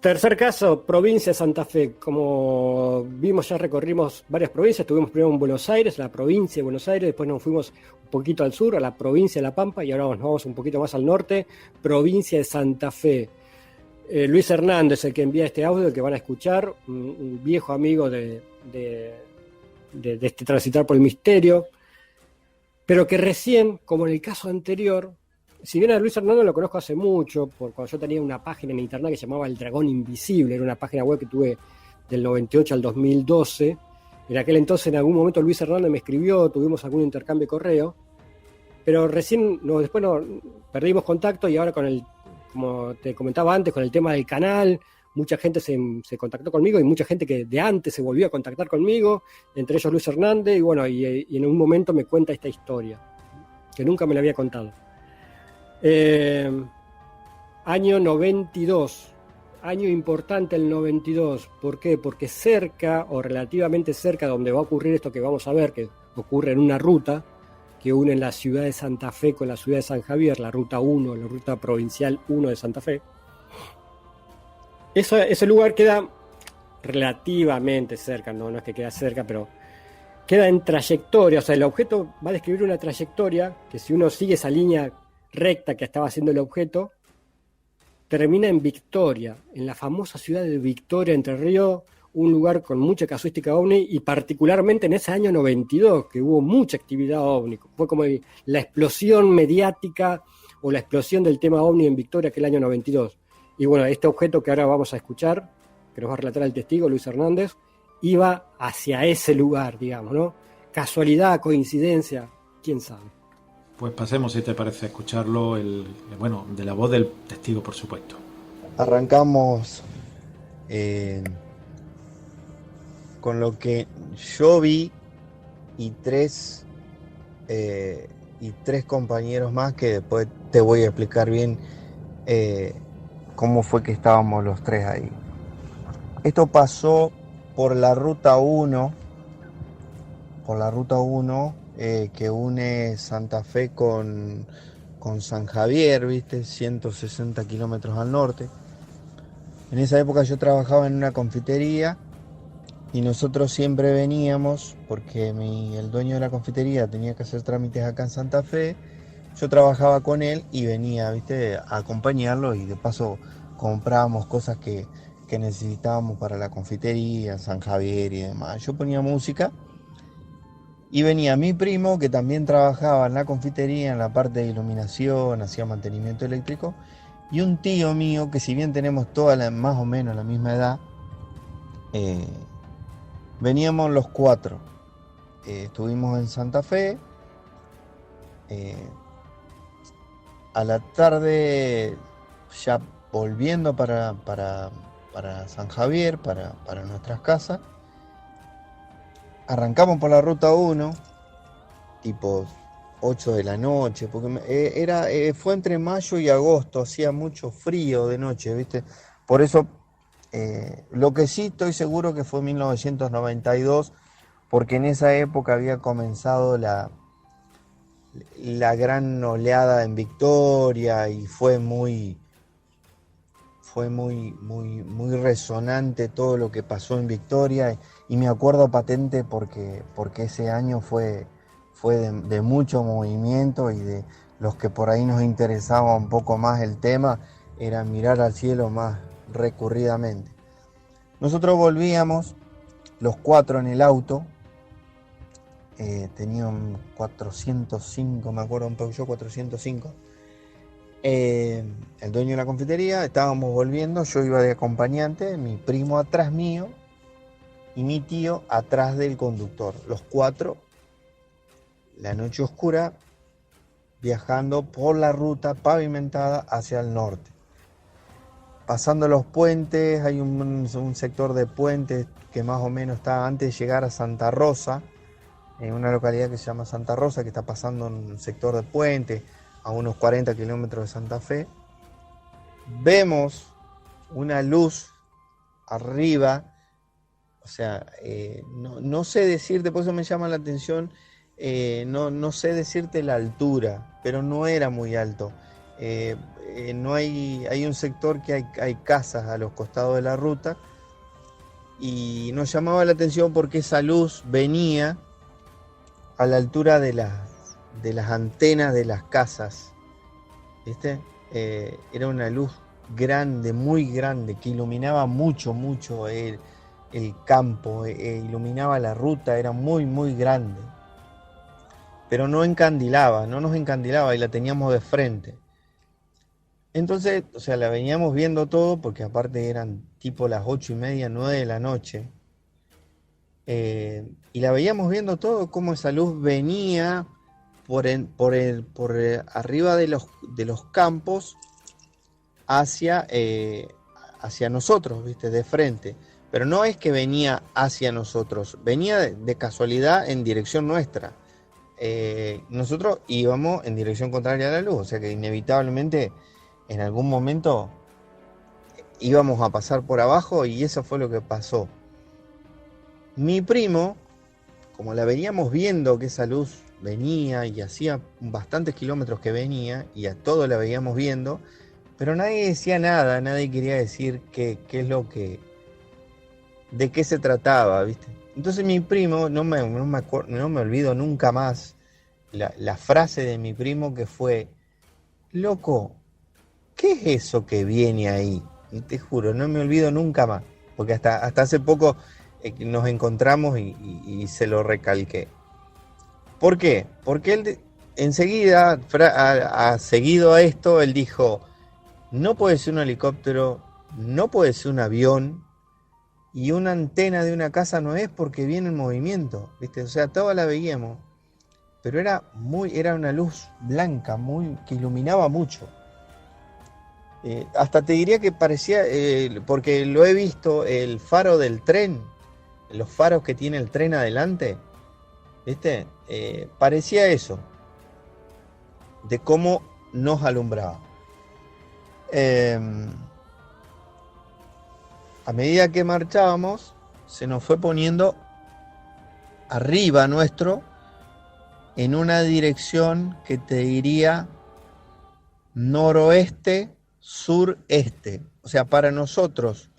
[SPEAKER 3] Tercer caso, provincia de Santa Fe. Como vimos, ya recorrimos varias provincias. Estuvimos primero en Buenos Aires, la provincia de Buenos Aires, después nos fuimos un poquito al sur, a la provincia de La Pampa, y ahora nos vamos un poquito más al norte, provincia de Santa Fe. Luis Hernández, el que envía este audio, el que van a escuchar, un viejo amigo de este transitar por el misterio, pero que recién, como en el caso anterior, si bien a Luis Hernández lo conozco hace mucho, por cuando yo tenía una página en internet que se llamaba El Dragón Invisible, era una página web que tuve del 98 al 2012. En aquel entonces, en algún momento, Luis Hernández me escribió, tuvimos algún intercambio de correo, pero recién, después perdimos contacto, y ahora como te comentaba antes, con el tema del canal, mucha gente se contactó conmigo, y mucha gente que de antes se volvió a contactar conmigo, entre ellos Luis Hernández, y bueno, y en un momento me cuenta esta historia, que nunca me la había contado. Año 92, año importante el 92. ¿Por qué? Porque cerca, o relativamente cerca, donde va a ocurrir esto que vamos a ver, que ocurre en una ruta que une la ciudad de Santa Fe con la ciudad de San Javier, la ruta 1, la ruta provincial 1 de Santa Fe. Ese lugar queda relativamente cerca, no es que queda cerca, pero queda en trayectoria. O sea, el objeto va a describir una trayectoria que, si uno sigue esa línea recta que estaba haciendo el objeto, termina en Victoria, en la famosa ciudad de Victoria, Entre Ríos, un lugar con mucha casuística ovni, y particularmente en ese año 92, que hubo mucha actividad ovni. Fue como la explosión mediática o la explosión del tema ovni en Victoria, aquel año 92. Y bueno, este objeto que ahora vamos a escuchar, que nos va a relatar el testigo Luis Hernández, iba hacia ese lugar, digamos, ¿no? Casualidad, coincidencia, quién sabe.
[SPEAKER 2] Pues pasemos, si te parece, a escucharlo, de la voz del testigo, por supuesto.
[SPEAKER 6] Arrancamos con lo que yo vi y tres compañeros más, que después te voy a explicar bien cómo fue que estábamos los tres ahí. Esto pasó por la ruta 1, que une Santa Fe con San Javier, ¿viste? 160 kilómetros al norte. En esa época yo trabajaba en una confitería y nosotros siempre veníamos, porque el dueño de la confitería tenía que hacer trámites acá en Santa Fe. Yo trabajaba con él y venía, ¿viste?, a acompañarlo, y de paso comprábamos cosas que necesitábamos para la confitería, San Javier y demás. Yo ponía música y venía mi primo, que también trabajaba en la confitería, en la parte de iluminación, hacía mantenimiento eléctrico, y un tío mío, que si bien tenemos más o menos la misma edad, veníamos los cuatro. Estuvimos en Santa Fe. A la tarde, ya volviendo para San Javier, para nuestras casas, arrancamos por la ruta 1, tipo 8 de la noche, porque fue entre mayo y agosto, hacía mucho frío de noche, ¿viste? Por eso, lo que sí estoy seguro que fue 1992, porque en esa época había comenzado la gran oleada en Victoria, y fue muy resonante todo lo que pasó en Victoria, y me acuerdo patente porque ese año fue de mucho movimiento, y de los que por ahí nos interesaba un poco más el tema, era mirar al cielo más recurridamente. Nosotros volvíamos los 4 en el auto. Tenía un 405, me acuerdo, un Peugeot 405. El dueño de la confitería, estábamos volviendo, yo iba de acompañante, mi primo atrás mío y mi tío atrás del conductor. Los 4, la noche oscura, viajando por la ruta pavimentada hacia el norte. Pasando los puentes, hay un sector de puentes que más o menos está antes de llegar a Santa Rosa, en una localidad que se llama Santa Rosa, que está pasando un sector de puente a unos 40 kilómetros de Santa Fe. Vemos una luz arriba, o sea, no sé decirte, por eso me llama la atención, no sé decirte la altura, pero no era muy alto. No hay un sector que hay casas a los costados de la ruta, y nos llamaba la atención porque esa luz venía a la altura de las antenas de las casas, ¿viste? Era una luz grande, muy grande, que iluminaba mucho el campo, iluminaba la ruta, era muy grande. Pero no nos encandilaba y la teníamos de frente. Entonces, o sea, la veníamos viendo todo, porque aparte eran tipo las 8:30, 9 de la noche. Y la veíamos viendo todo, cómo esa luz venía por arriba de los campos hacia nosotros, ¿viste? De frente. Pero no es que venía hacia nosotros, venía de casualidad en dirección nuestra. Nosotros íbamos en dirección contraria a la luz, o sea que inevitablemente en algún momento íbamos a pasar por abajo, y eso fue lo que pasó. Mi primo, como la veníamos viendo que esa luz venía y hacía bastantes kilómetros que venía, y a todo la veíamos viendo, pero nadie decía nada, nadie quería decir qué es lo que, de qué se trataba, ¿viste? Entonces mi primo, no me olvido nunca más la frase de mi primo, que fue: loco, ¿qué es eso que viene ahí? Y te juro, no me olvido nunca más, porque hasta hace poco nos encontramos y se lo recalqué. ¿Por qué? Porque él enseguida, seguido a esto, él dijo: no puede ser un helicóptero, no puede ser un avión, y una antena de una casa no es, porque viene en movimiento, ¿viste? O sea, toda la veíamos, pero era una luz blanca, que iluminaba mucho. Hasta te diría que parecía, porque lo he visto, el faro del tren, los faros que tiene el tren adelante, ¿viste? Parecía eso, de cómo nos alumbraba. A medida que marchábamos, se nos fue poniendo arriba nuestro, en una dirección que te diría noroeste, sureste. O sea, para nosotros,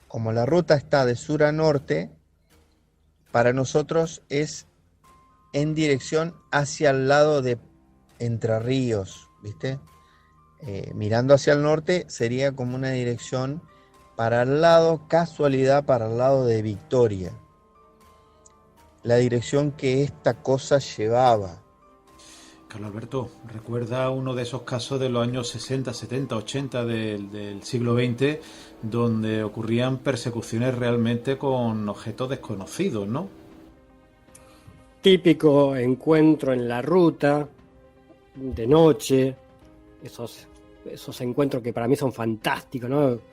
[SPEAKER 6] como la ruta está de sur a norte, para nosotros es en dirección hacia el lado de Entre Ríos, ¿viste? Mirando hacia el norte sería como una dirección para el lado, casualidad, para el lado de Victoria. La dirección que esta cosa llevaba.
[SPEAKER 2] Carlos Alberto, ¿recuerda uno de esos casos de los años 60, 70, 80 del siglo XX, donde ocurrían persecuciones realmente con objetos desconocidos, ¿no?
[SPEAKER 3] Típico encuentro en la ruta, de noche, esos encuentros que para mí son fantásticos, ¿no?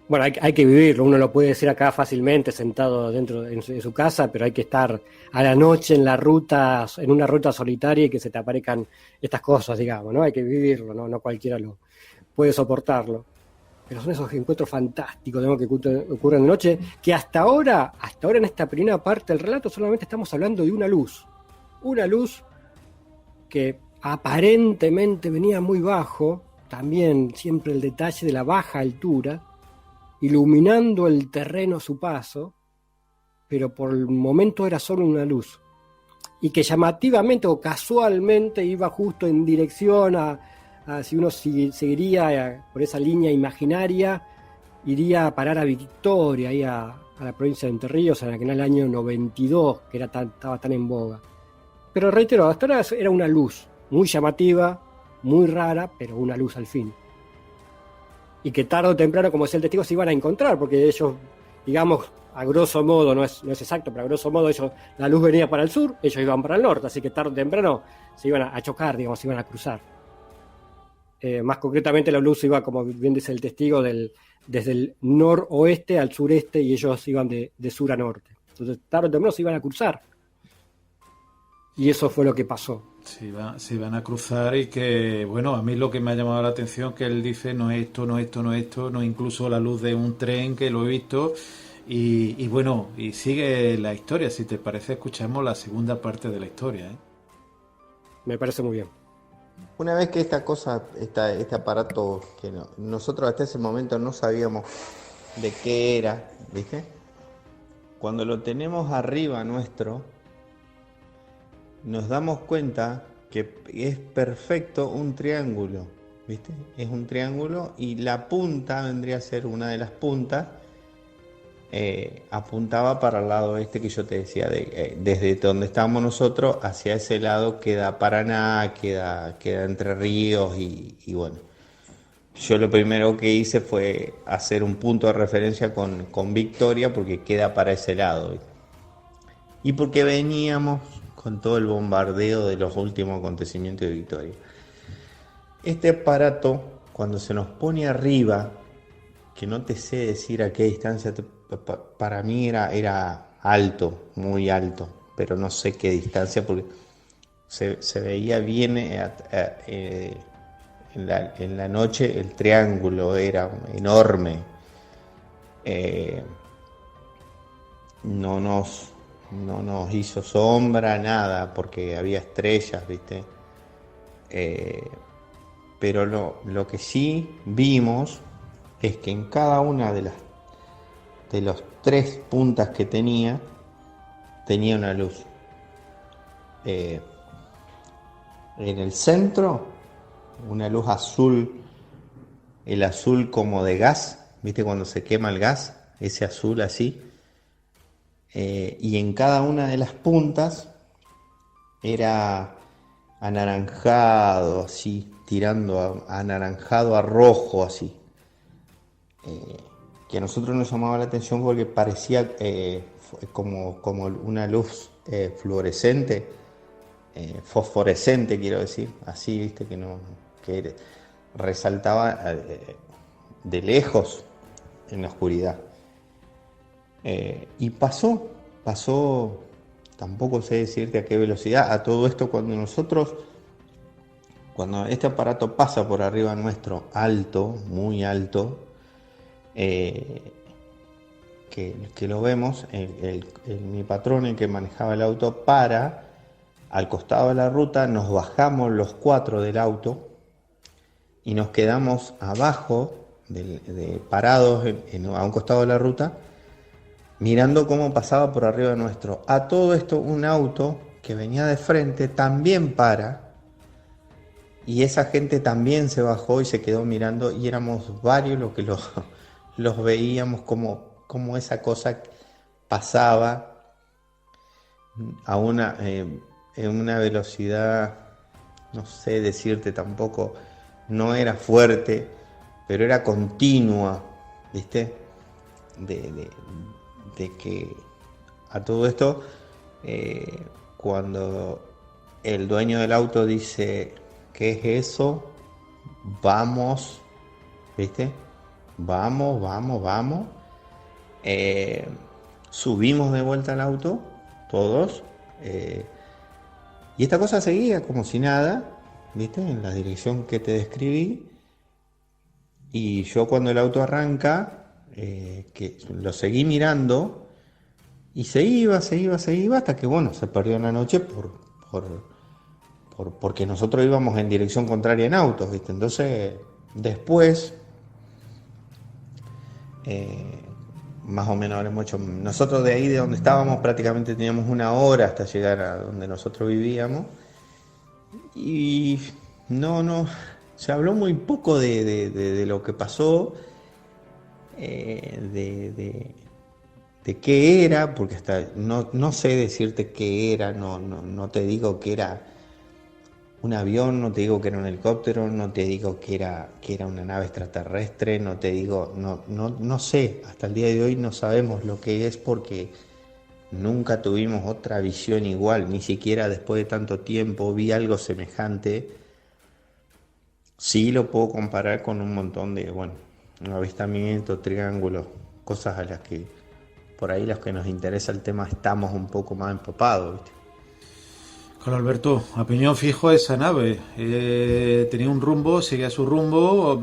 [SPEAKER 3] Bueno, hay que vivirlo, uno lo puede decir acá fácilmente sentado dentro de su casa, pero hay que estar a la noche en la ruta, en una ruta solitaria, y que se te aparezcan estas cosas, digamos, ¿no? Hay que vivirlo, no cualquiera lo puede soportarlo. Pero son esos encuentros fantásticos, ¿no?, que ocurren de noche, que hasta ahora en esta primera parte del relato solamente estamos hablando de una luz que aparentemente venía muy bajo, también siempre el detalle de la baja altura, iluminando el terreno a su paso, pero por el momento era solo una luz, y que llamativamente o casualmente iba justo en dirección a si uno seguiría por esa línea imaginaria, iría a parar a Victoria, ahí a la provincia de Entre Ríos, en aquel año 92, que estaba tan en boga. Pero reitero, hasta ahora era una luz muy llamativa, muy rara, pero una luz al fin. Y que tarde o temprano, como decía el testigo, se iban a encontrar, porque ellos, digamos, a grosso modo, no es exacto, pero a grosso modo la luz venía para el sur, ellos iban para el norte, así que tarde o temprano se iban a chocar, digamos, se iban a cruzar. Más concretamente la luz iba, como bien dice el testigo, desde el noroeste al sureste, y ellos iban de sur a norte. Entonces tarde o temprano se iban a cruzar. Y eso fue lo que pasó.
[SPEAKER 2] Se iban a cruzar, y que, bueno, a mí lo que me ha llamado la atención que él dice no es esto, no incluso la luz de un tren, que lo he visto, y bueno, y sigue la historia. Si te parece, escuchamos la segunda parte de la historia, ¿eh?
[SPEAKER 3] Me parece muy bien.
[SPEAKER 6] Una vez que este aparato, que nosotros hasta ese momento no sabíamos de qué era, ¿viste? Cuando lo tenemos arriba nuestro, nos damos cuenta que es perfecto un triángulo, ¿viste? Es un triángulo, y la punta vendría a ser una de las puntas, apuntaba para el lado este que yo te decía, desde donde estábamos nosotros hacia ese lado queda Paraná, queda Entre Ríos, y bueno, yo lo primero que hice fue hacer un punto de referencia con Victoria, porque queda para ese lado, ¿viste? Y porque veníamos con todo el bombardeo de los últimos acontecimientos de Victoria. Este aparato, cuando se nos pone arriba, que no te sé decir a qué distancia, para mí era alto, muy alto, pero no sé qué distancia, porque se veía bien en la noche. El triángulo era enorme. No nos hizo sombra, nada, porque había estrellas, ¿viste? Pero lo que sí vimos es que en cada una de los 3 puntas que tenía una luz. En el centro, una luz azul, el azul como de gas, ¿viste? Cuando se quema el gas, ese azul así. Y en cada una de las puntas era anaranjado, así, tirando a anaranjado, a rojo, así. Que a nosotros nos llamaba la atención porque parecía como una luz fluorescente, fosforescente, quiero decir, así, viste, que resaltaba de lejos en la oscuridad. Y pasó, tampoco sé decirte a qué velocidad. A todo esto, cuando este aparato pasa por arriba nuestro, alto, muy alto, que lo vemos, mi patrón, el que manejaba el auto, para al costado de la ruta, nos bajamos los 4 del auto y nos quedamos abajo, parados a un costado de la ruta, mirando cómo pasaba por arriba nuestro. A todo esto, un auto que venía de frente también para, y esa gente también se bajó y se quedó mirando, y éramos varios los que los veíamos como esa cosa pasaba en una velocidad, no sé decirte tampoco, no era fuerte, pero era continua, ¿viste? De que a todo esto, cuando el dueño del auto dice, ¿qué es eso? Vamos, ¿viste? Vamos. Subimos de vuelta al auto, todos, y esta cosa seguía como si nada, ¿viste? En la dirección que te describí. Y yo, cuando el auto arranca, que lo seguí mirando, y se iba hasta que, bueno, se perdió en la noche porque nosotros íbamos en dirección contraria en autos, ¿viste? Entonces, después, más o menos habremos hecho, nosotros de ahí de donde estábamos prácticamente teníamos 1 hora hasta llegar a donde nosotros vivíamos, y no se habló muy poco de lo que pasó. de qué era, porque hasta no sé decirte qué era, no te digo que era un avión, no te digo que era un helicóptero, no te digo que era una nave extraterrestre, no te digo, no sé, hasta el día de hoy no sabemos lo que es porque nunca tuvimos otra visión igual, ni siquiera después de tanto tiempo vi algo semejante. Sí lo puedo comparar con un montón de, bueno, avistamientos, triángulos, cosas a las que por ahí los que nos interesa el tema estamos un poco más empapados, ¿viste?
[SPEAKER 2] Carlos Alberto, a piñón fijo esa nave. Tenía un rumbo, seguía su rumbo.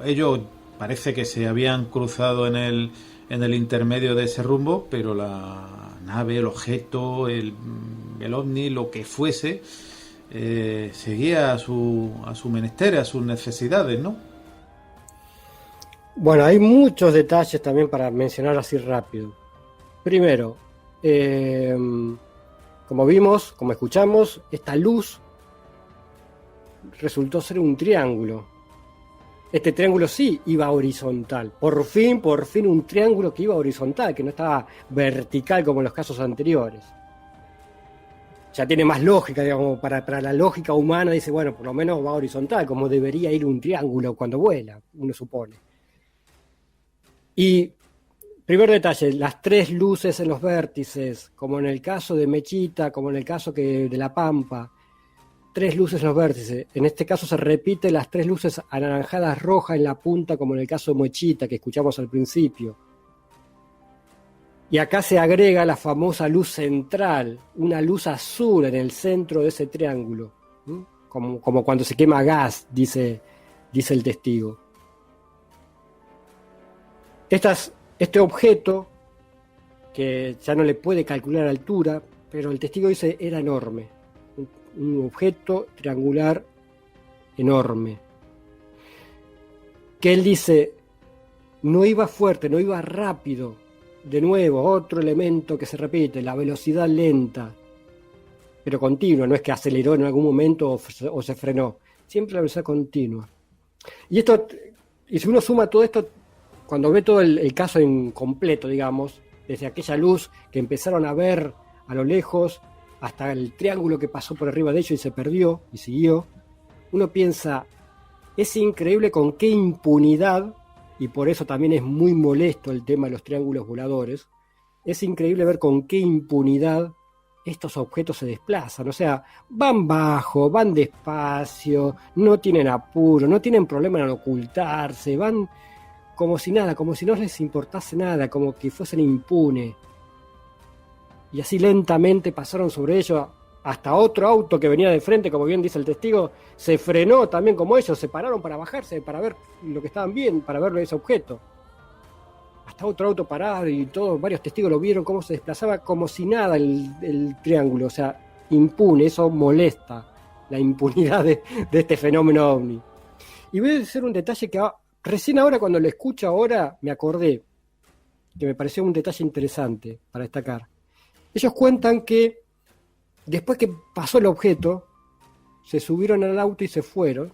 [SPEAKER 2] Ellos parece que se habían cruzado en el intermedio de ese rumbo, pero la nave, el objeto, el ovni, lo que fuese, seguía a su menester, a sus necesidades, ¿no?
[SPEAKER 3] Bueno, hay muchos detalles también para mencionar así rápido. Primero, como vimos, como escuchamos, esta luz resultó ser un triángulo. Este triángulo sí iba horizontal. Por fin un triángulo que iba horizontal, que no estaba vertical como en los casos anteriores. Ya tiene más lógica, digamos, para la lógica humana dice, bueno, por lo menos va horizontal, como debería ir un triángulo cuando vuela, uno supone. Y primer detalle, las tres luces en los vértices, como en el caso de Mechita, como en el caso de La Pampa, tres luces en los vértices. En este caso se repite las tres luces anaranjadas rojas en la punta, como en el caso de Mechita, que escuchamos al principio. Y acá se agrega la famosa luz central, una luz azul en el centro de ese triángulo, ¿sí? Como cuando se quema gas, dice el testigo. Este objeto, que ya no le puede calcular altura, pero el testigo dice era enorme, un objeto triangular enorme, que él dice no iba fuerte, no iba rápido. De nuevo, otro elemento que se repite, la velocidad lenta, pero continua, no es que aceleró en algún momento o se frenó, siempre la velocidad continua. Y si uno suma todo esto, cuando ve todo el caso en completo, digamos, desde aquella luz que empezaron a ver a lo lejos, hasta el triángulo que pasó por arriba de ellos y se perdió y siguió, uno piensa, es increíble con qué impunidad, y por eso también es muy molesto el tema de los triángulos voladores, es increíble ver con qué impunidad estos objetos se desplazan, o sea, van bajo, van despacio, no tienen apuro, no tienen problema en ocultarse, van como si nada, como si no les importase nada, como que fuesen impunes. Y así lentamente pasaron sobre ellos, hasta otro auto que venía de frente, como bien dice el testigo, se frenó también como ellos, se pararon para bajarse, para ver lo que estaban viendo, para ver ese objeto. Hasta otro auto parado y todos, varios testigos lo vieron cómo se desplazaba como si nada el triángulo, o sea, impune, eso molesta, la impunidad de este fenómeno ovni. Y voy a decir un detalle que recién ahora cuando lo escucho ahora me acordé, que me pareció un detalle interesante para destacar. Ellos cuentan que después que pasó el objeto, se subieron al auto y se fueron,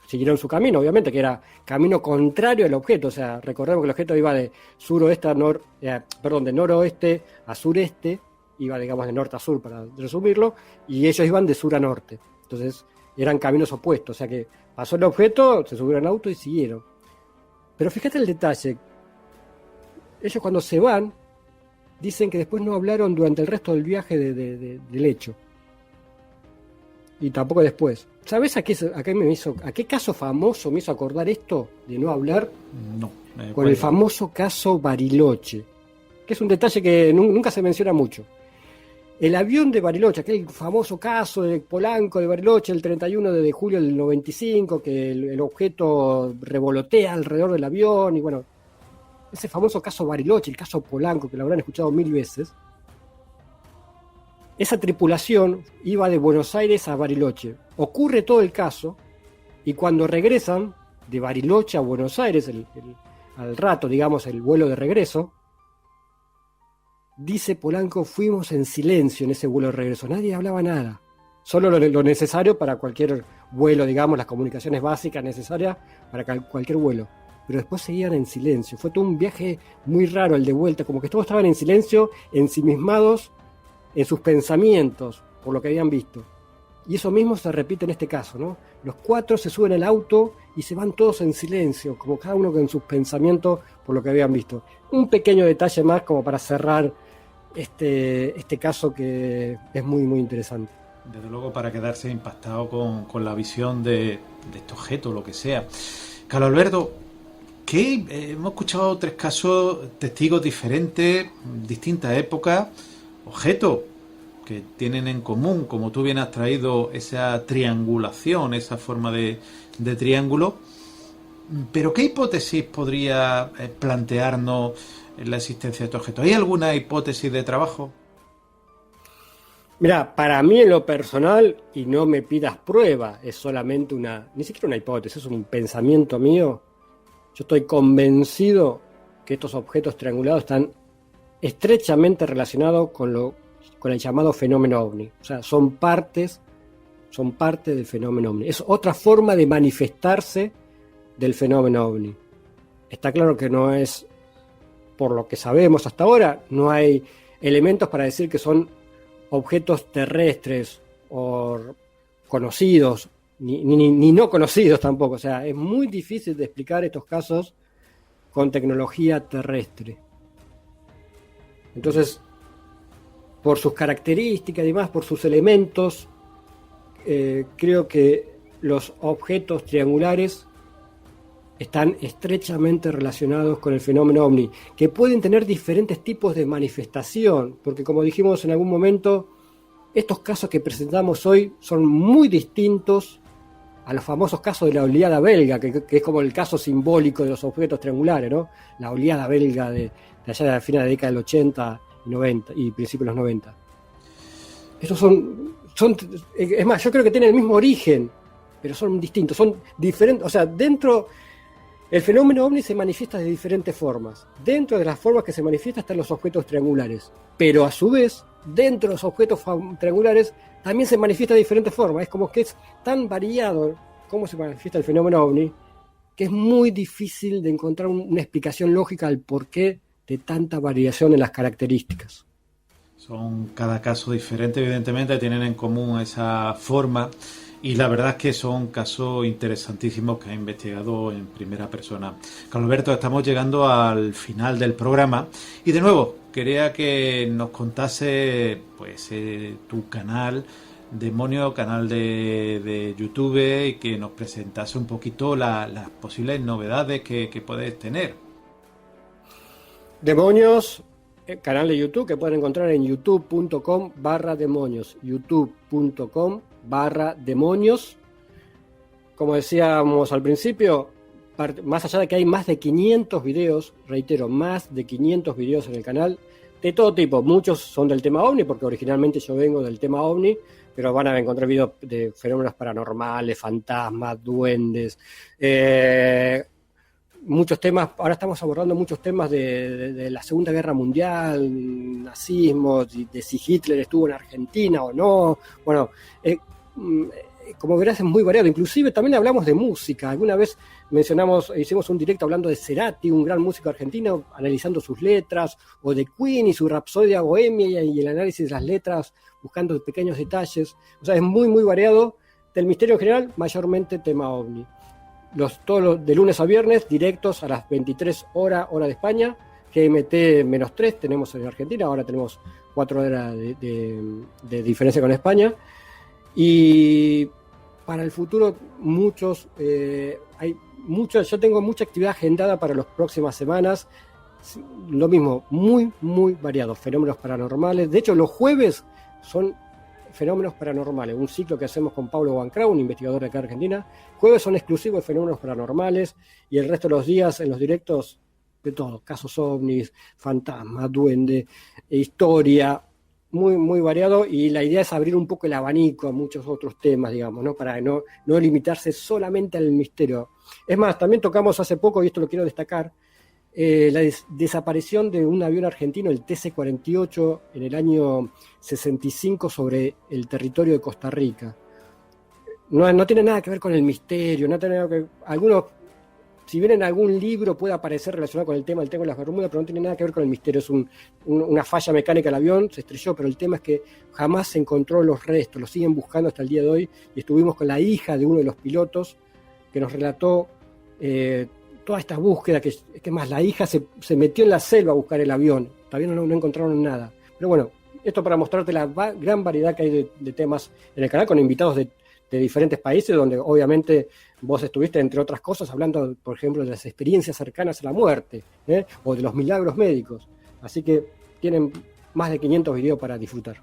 [SPEAKER 3] siguieron su camino, obviamente, que era camino contrario al objeto, o sea, recordemos que el objeto iba de suroeste a de noroeste a sureste, iba, digamos, de norte a sur, para resumirlo, y ellos iban de sur a norte, entonces eran caminos opuestos, o sea que pasó el objeto, se subieron al auto y siguieron. Pero fíjate el detalle, ellos cuando se van, dicen que después no hablaron durante el resto del viaje del hecho. Y tampoco después. ¿Sabes a qué caso famoso me hizo acordar esto de no hablar?
[SPEAKER 2] No.
[SPEAKER 3] Con el famoso caso Bariloche, que es un detalle que nunca se menciona mucho. El avión de Bariloche, aquel famoso caso de Polanco de Bariloche, el 31 de julio del 95, que el objeto revolotea alrededor del avión, y bueno, ese famoso caso Bariloche, el caso Polanco, que lo habrán escuchado 1000 veces, esa tripulación iba de Buenos Aires a Bariloche. Ocurre todo el caso, y cuando regresan de Bariloche a Buenos Aires, al rato, digamos, el vuelo de regreso, dice Polanco, fuimos en silencio en ese vuelo de regreso, nadie hablaba nada, solo lo necesario para cualquier vuelo, digamos, las comunicaciones básicas necesarias para cualquier vuelo. pero después seguían en silencio. Fue todo un viaje muy raro el de vuelta, como que todos estaban en silencio, ensimismados en sus pensamientos por lo que habían visto. Y eso mismo se repite en este caso, ¿no? Los 4 se suben al auto y se van todos en silencio, como cada uno con sus pensamientos por lo que habían visto. Un pequeño detalle más como para cerrar este caso que es muy, muy interesante.
[SPEAKER 2] Desde luego para quedarse impactado con la visión de este objeto, lo que sea. Carlos Alberto, hemos escuchado 3 casos, testigos diferentes, distintas épocas, objetos que tienen en común, como tú bien has traído, esa triangulación, esa forma de triángulo. Pero ¿qué hipótesis podría plantearnos la existencia de estos objetos? ¿Hay alguna hipótesis de trabajo?
[SPEAKER 3] Mira, para mí en lo personal, y no me pidas prueba, es solamente ni siquiera una hipótesis, es un pensamiento mío. Yo estoy convencido que estos objetos triangulados están estrechamente relacionados con el llamado fenómeno ovni. O sea, son parte del fenómeno ovni. Es otra forma de manifestarse del fenómeno ovni. Está claro que no es, por lo que sabemos hasta ahora, no hay elementos para decir que son objetos terrestres o conocidos, ni no conocidos tampoco. O sea, es muy difícil de explicar estos casos con tecnología terrestre. Entonces, por sus características y demás, por sus elementos, creo que los objetos triangulares están estrechamente relacionados con el fenómeno ovni, que pueden tener diferentes tipos de manifestación, porque como dijimos en algún momento, estos casos que presentamos hoy son muy distintos a los famosos casos de la oleada belga, que es como el caso simbólico de los objetos triangulares, ¿no? La oleada belga de allá de la final de la década del 80 y 90 y principios de los 90. Estos son, es más, yo creo que tienen el mismo origen, pero son distintos, son diferentes. O sea, el fenómeno ovni se manifiesta de diferentes formas. Dentro de las formas que se manifiesta están los objetos triangulares, pero a su vez, dentro de los objetos triangulares también se manifiesta de diferentes formas. Es como que es tan variado cómo se manifiesta el fenómeno ovni que es muy difícil de encontrar una explicación lógica al porqué de tanta variación en las características.
[SPEAKER 2] Son cada caso diferente, evidentemente, tienen en común esa forma y la verdad es que son casos interesantísimos que ha investigado en primera persona. Carlos Alberto, estamos llegando al final del programa y de nuevo quería que nos contase pues tu canal Demonio, canal de YouTube, y que nos presentase un poquito las posibles novedades que puedes tener.
[SPEAKER 3] Demonios, canal de YouTube que pueden encontrar en youtube.com/demonios, youtube.com/demonios. Como decíamos al principio, más allá de que hay más de 500 videos, reitero, más de 500 videos en el canal, de todo tipo. Muchos son del tema ovni, porque originalmente yo vengo del tema ovni, pero van a encontrar videos de fenómenos paranormales, fantasmas, duendes, muchos temas. Ahora estamos abordando muchos temas de la Segunda Guerra Mundial, nazismo, de si Hitler estuvo en Argentina o no. Bueno, como verás es muy variado. Inclusive también hablamos de música. Alguna vez hicimos un directo hablando de Cerati, un gran músico argentino, analizando sus letras, o de Queen y su Rapsodia Bohemia y el análisis de las letras, buscando pequeños detalles. O sea, es muy, muy variado. Del misterio en general, mayormente tema ovni. Todos los de lunes a viernes, directos a las 23 horas, hora de España, GMT-3 tenemos en Argentina, ahora tenemos 4 horas de diferencia con España. Y para el futuro, yo tengo mucha actividad agendada para las próximas semanas. Lo mismo, muy, muy variados, fenómenos paranormales. De hecho, los jueves son fenómenos paranormales, un ciclo que hacemos con Pablo Bancrao, un investigador de acá de Argentina. Jueves son exclusivos de fenómenos paranormales y el resto de los días en los directos de todo, casos ovnis, fantasmas, duende, historia, muy, muy variado, y la idea es abrir un poco el abanico a muchos otros temas, digamos, ¿no? Para no limitarse solamente al misterio. Es más, también tocamos hace poco, y esto lo quiero destacar, la desaparición de un avión argentino, el TC-48, en el año 65 sobre el territorio de Costa Rica. No tiene nada que ver con el misterio, no tiene nada que ver. Algunos si bien en algún libro puede aparecer relacionado con el tema del Triángulo de las Bermudas, pero no tiene nada que ver con el misterio, es una falla mecánica del avión, se estrelló, pero el tema es que jamás se encontró los restos, los siguen buscando hasta el día de hoy, y estuvimos con la hija de uno de los pilotos, que nos relató toda esta búsqueda, que más la hija se metió en la selva a buscar el avión, todavía no encontraron nada. Pero bueno, esto para mostrarte la gran variedad que hay de temas en el canal, con invitados de diferentes países, donde obviamente vos estuviste, entre otras cosas, hablando, por ejemplo, de las experiencias cercanas a la muerte, o de los milagros médicos. Así que tienen más de 500 videos para disfrutar.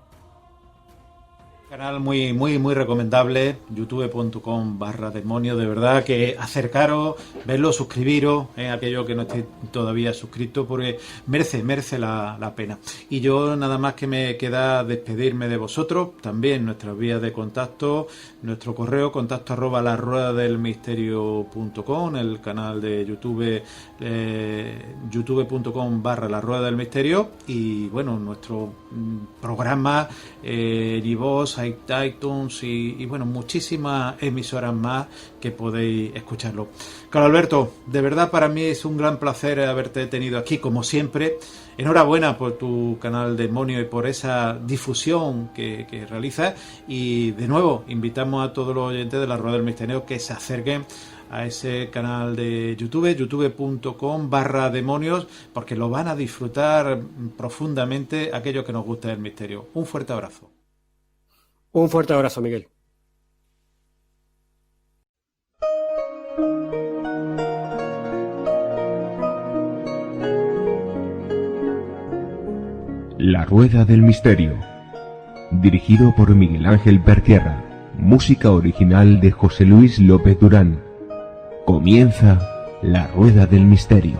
[SPEAKER 2] Canal muy, muy, muy recomendable, youtube.com/demonio, de verdad que acercaros, verlo, suscribiros, aquellos que no estéis todavía suscritos, porque merece la pena. Y yo nada más que me queda despedirme de vosotros, también nuestras vías de contacto, nuestro correo, contacto@laruedadelmisterio.com, el canal de YouTube, youtube.com/laruedadelmisterio, y bueno, nuestro programa, iVoox, iTunes y bueno, muchísimas emisoras más que podéis escucharlo. Carlos Alberto, de verdad para mí es un gran placer haberte tenido aquí, como siempre. Enhorabuena por tu canal Demonio y por esa difusión que realizas, y de nuevo invitamos a todos los oyentes de La Rueda del Misterio que se acerquen a ese canal de YouTube, youtube.com/demonios, porque lo van a disfrutar profundamente aquellos que nos gusta el misterio. Un fuerte abrazo.
[SPEAKER 3] Un fuerte abrazo, Miguel.
[SPEAKER 1] La Rueda del Misterio, dirigido por Miguel Ángel Bertierra, música original de José Luis López Durán. Comienza La Rueda del Misterio.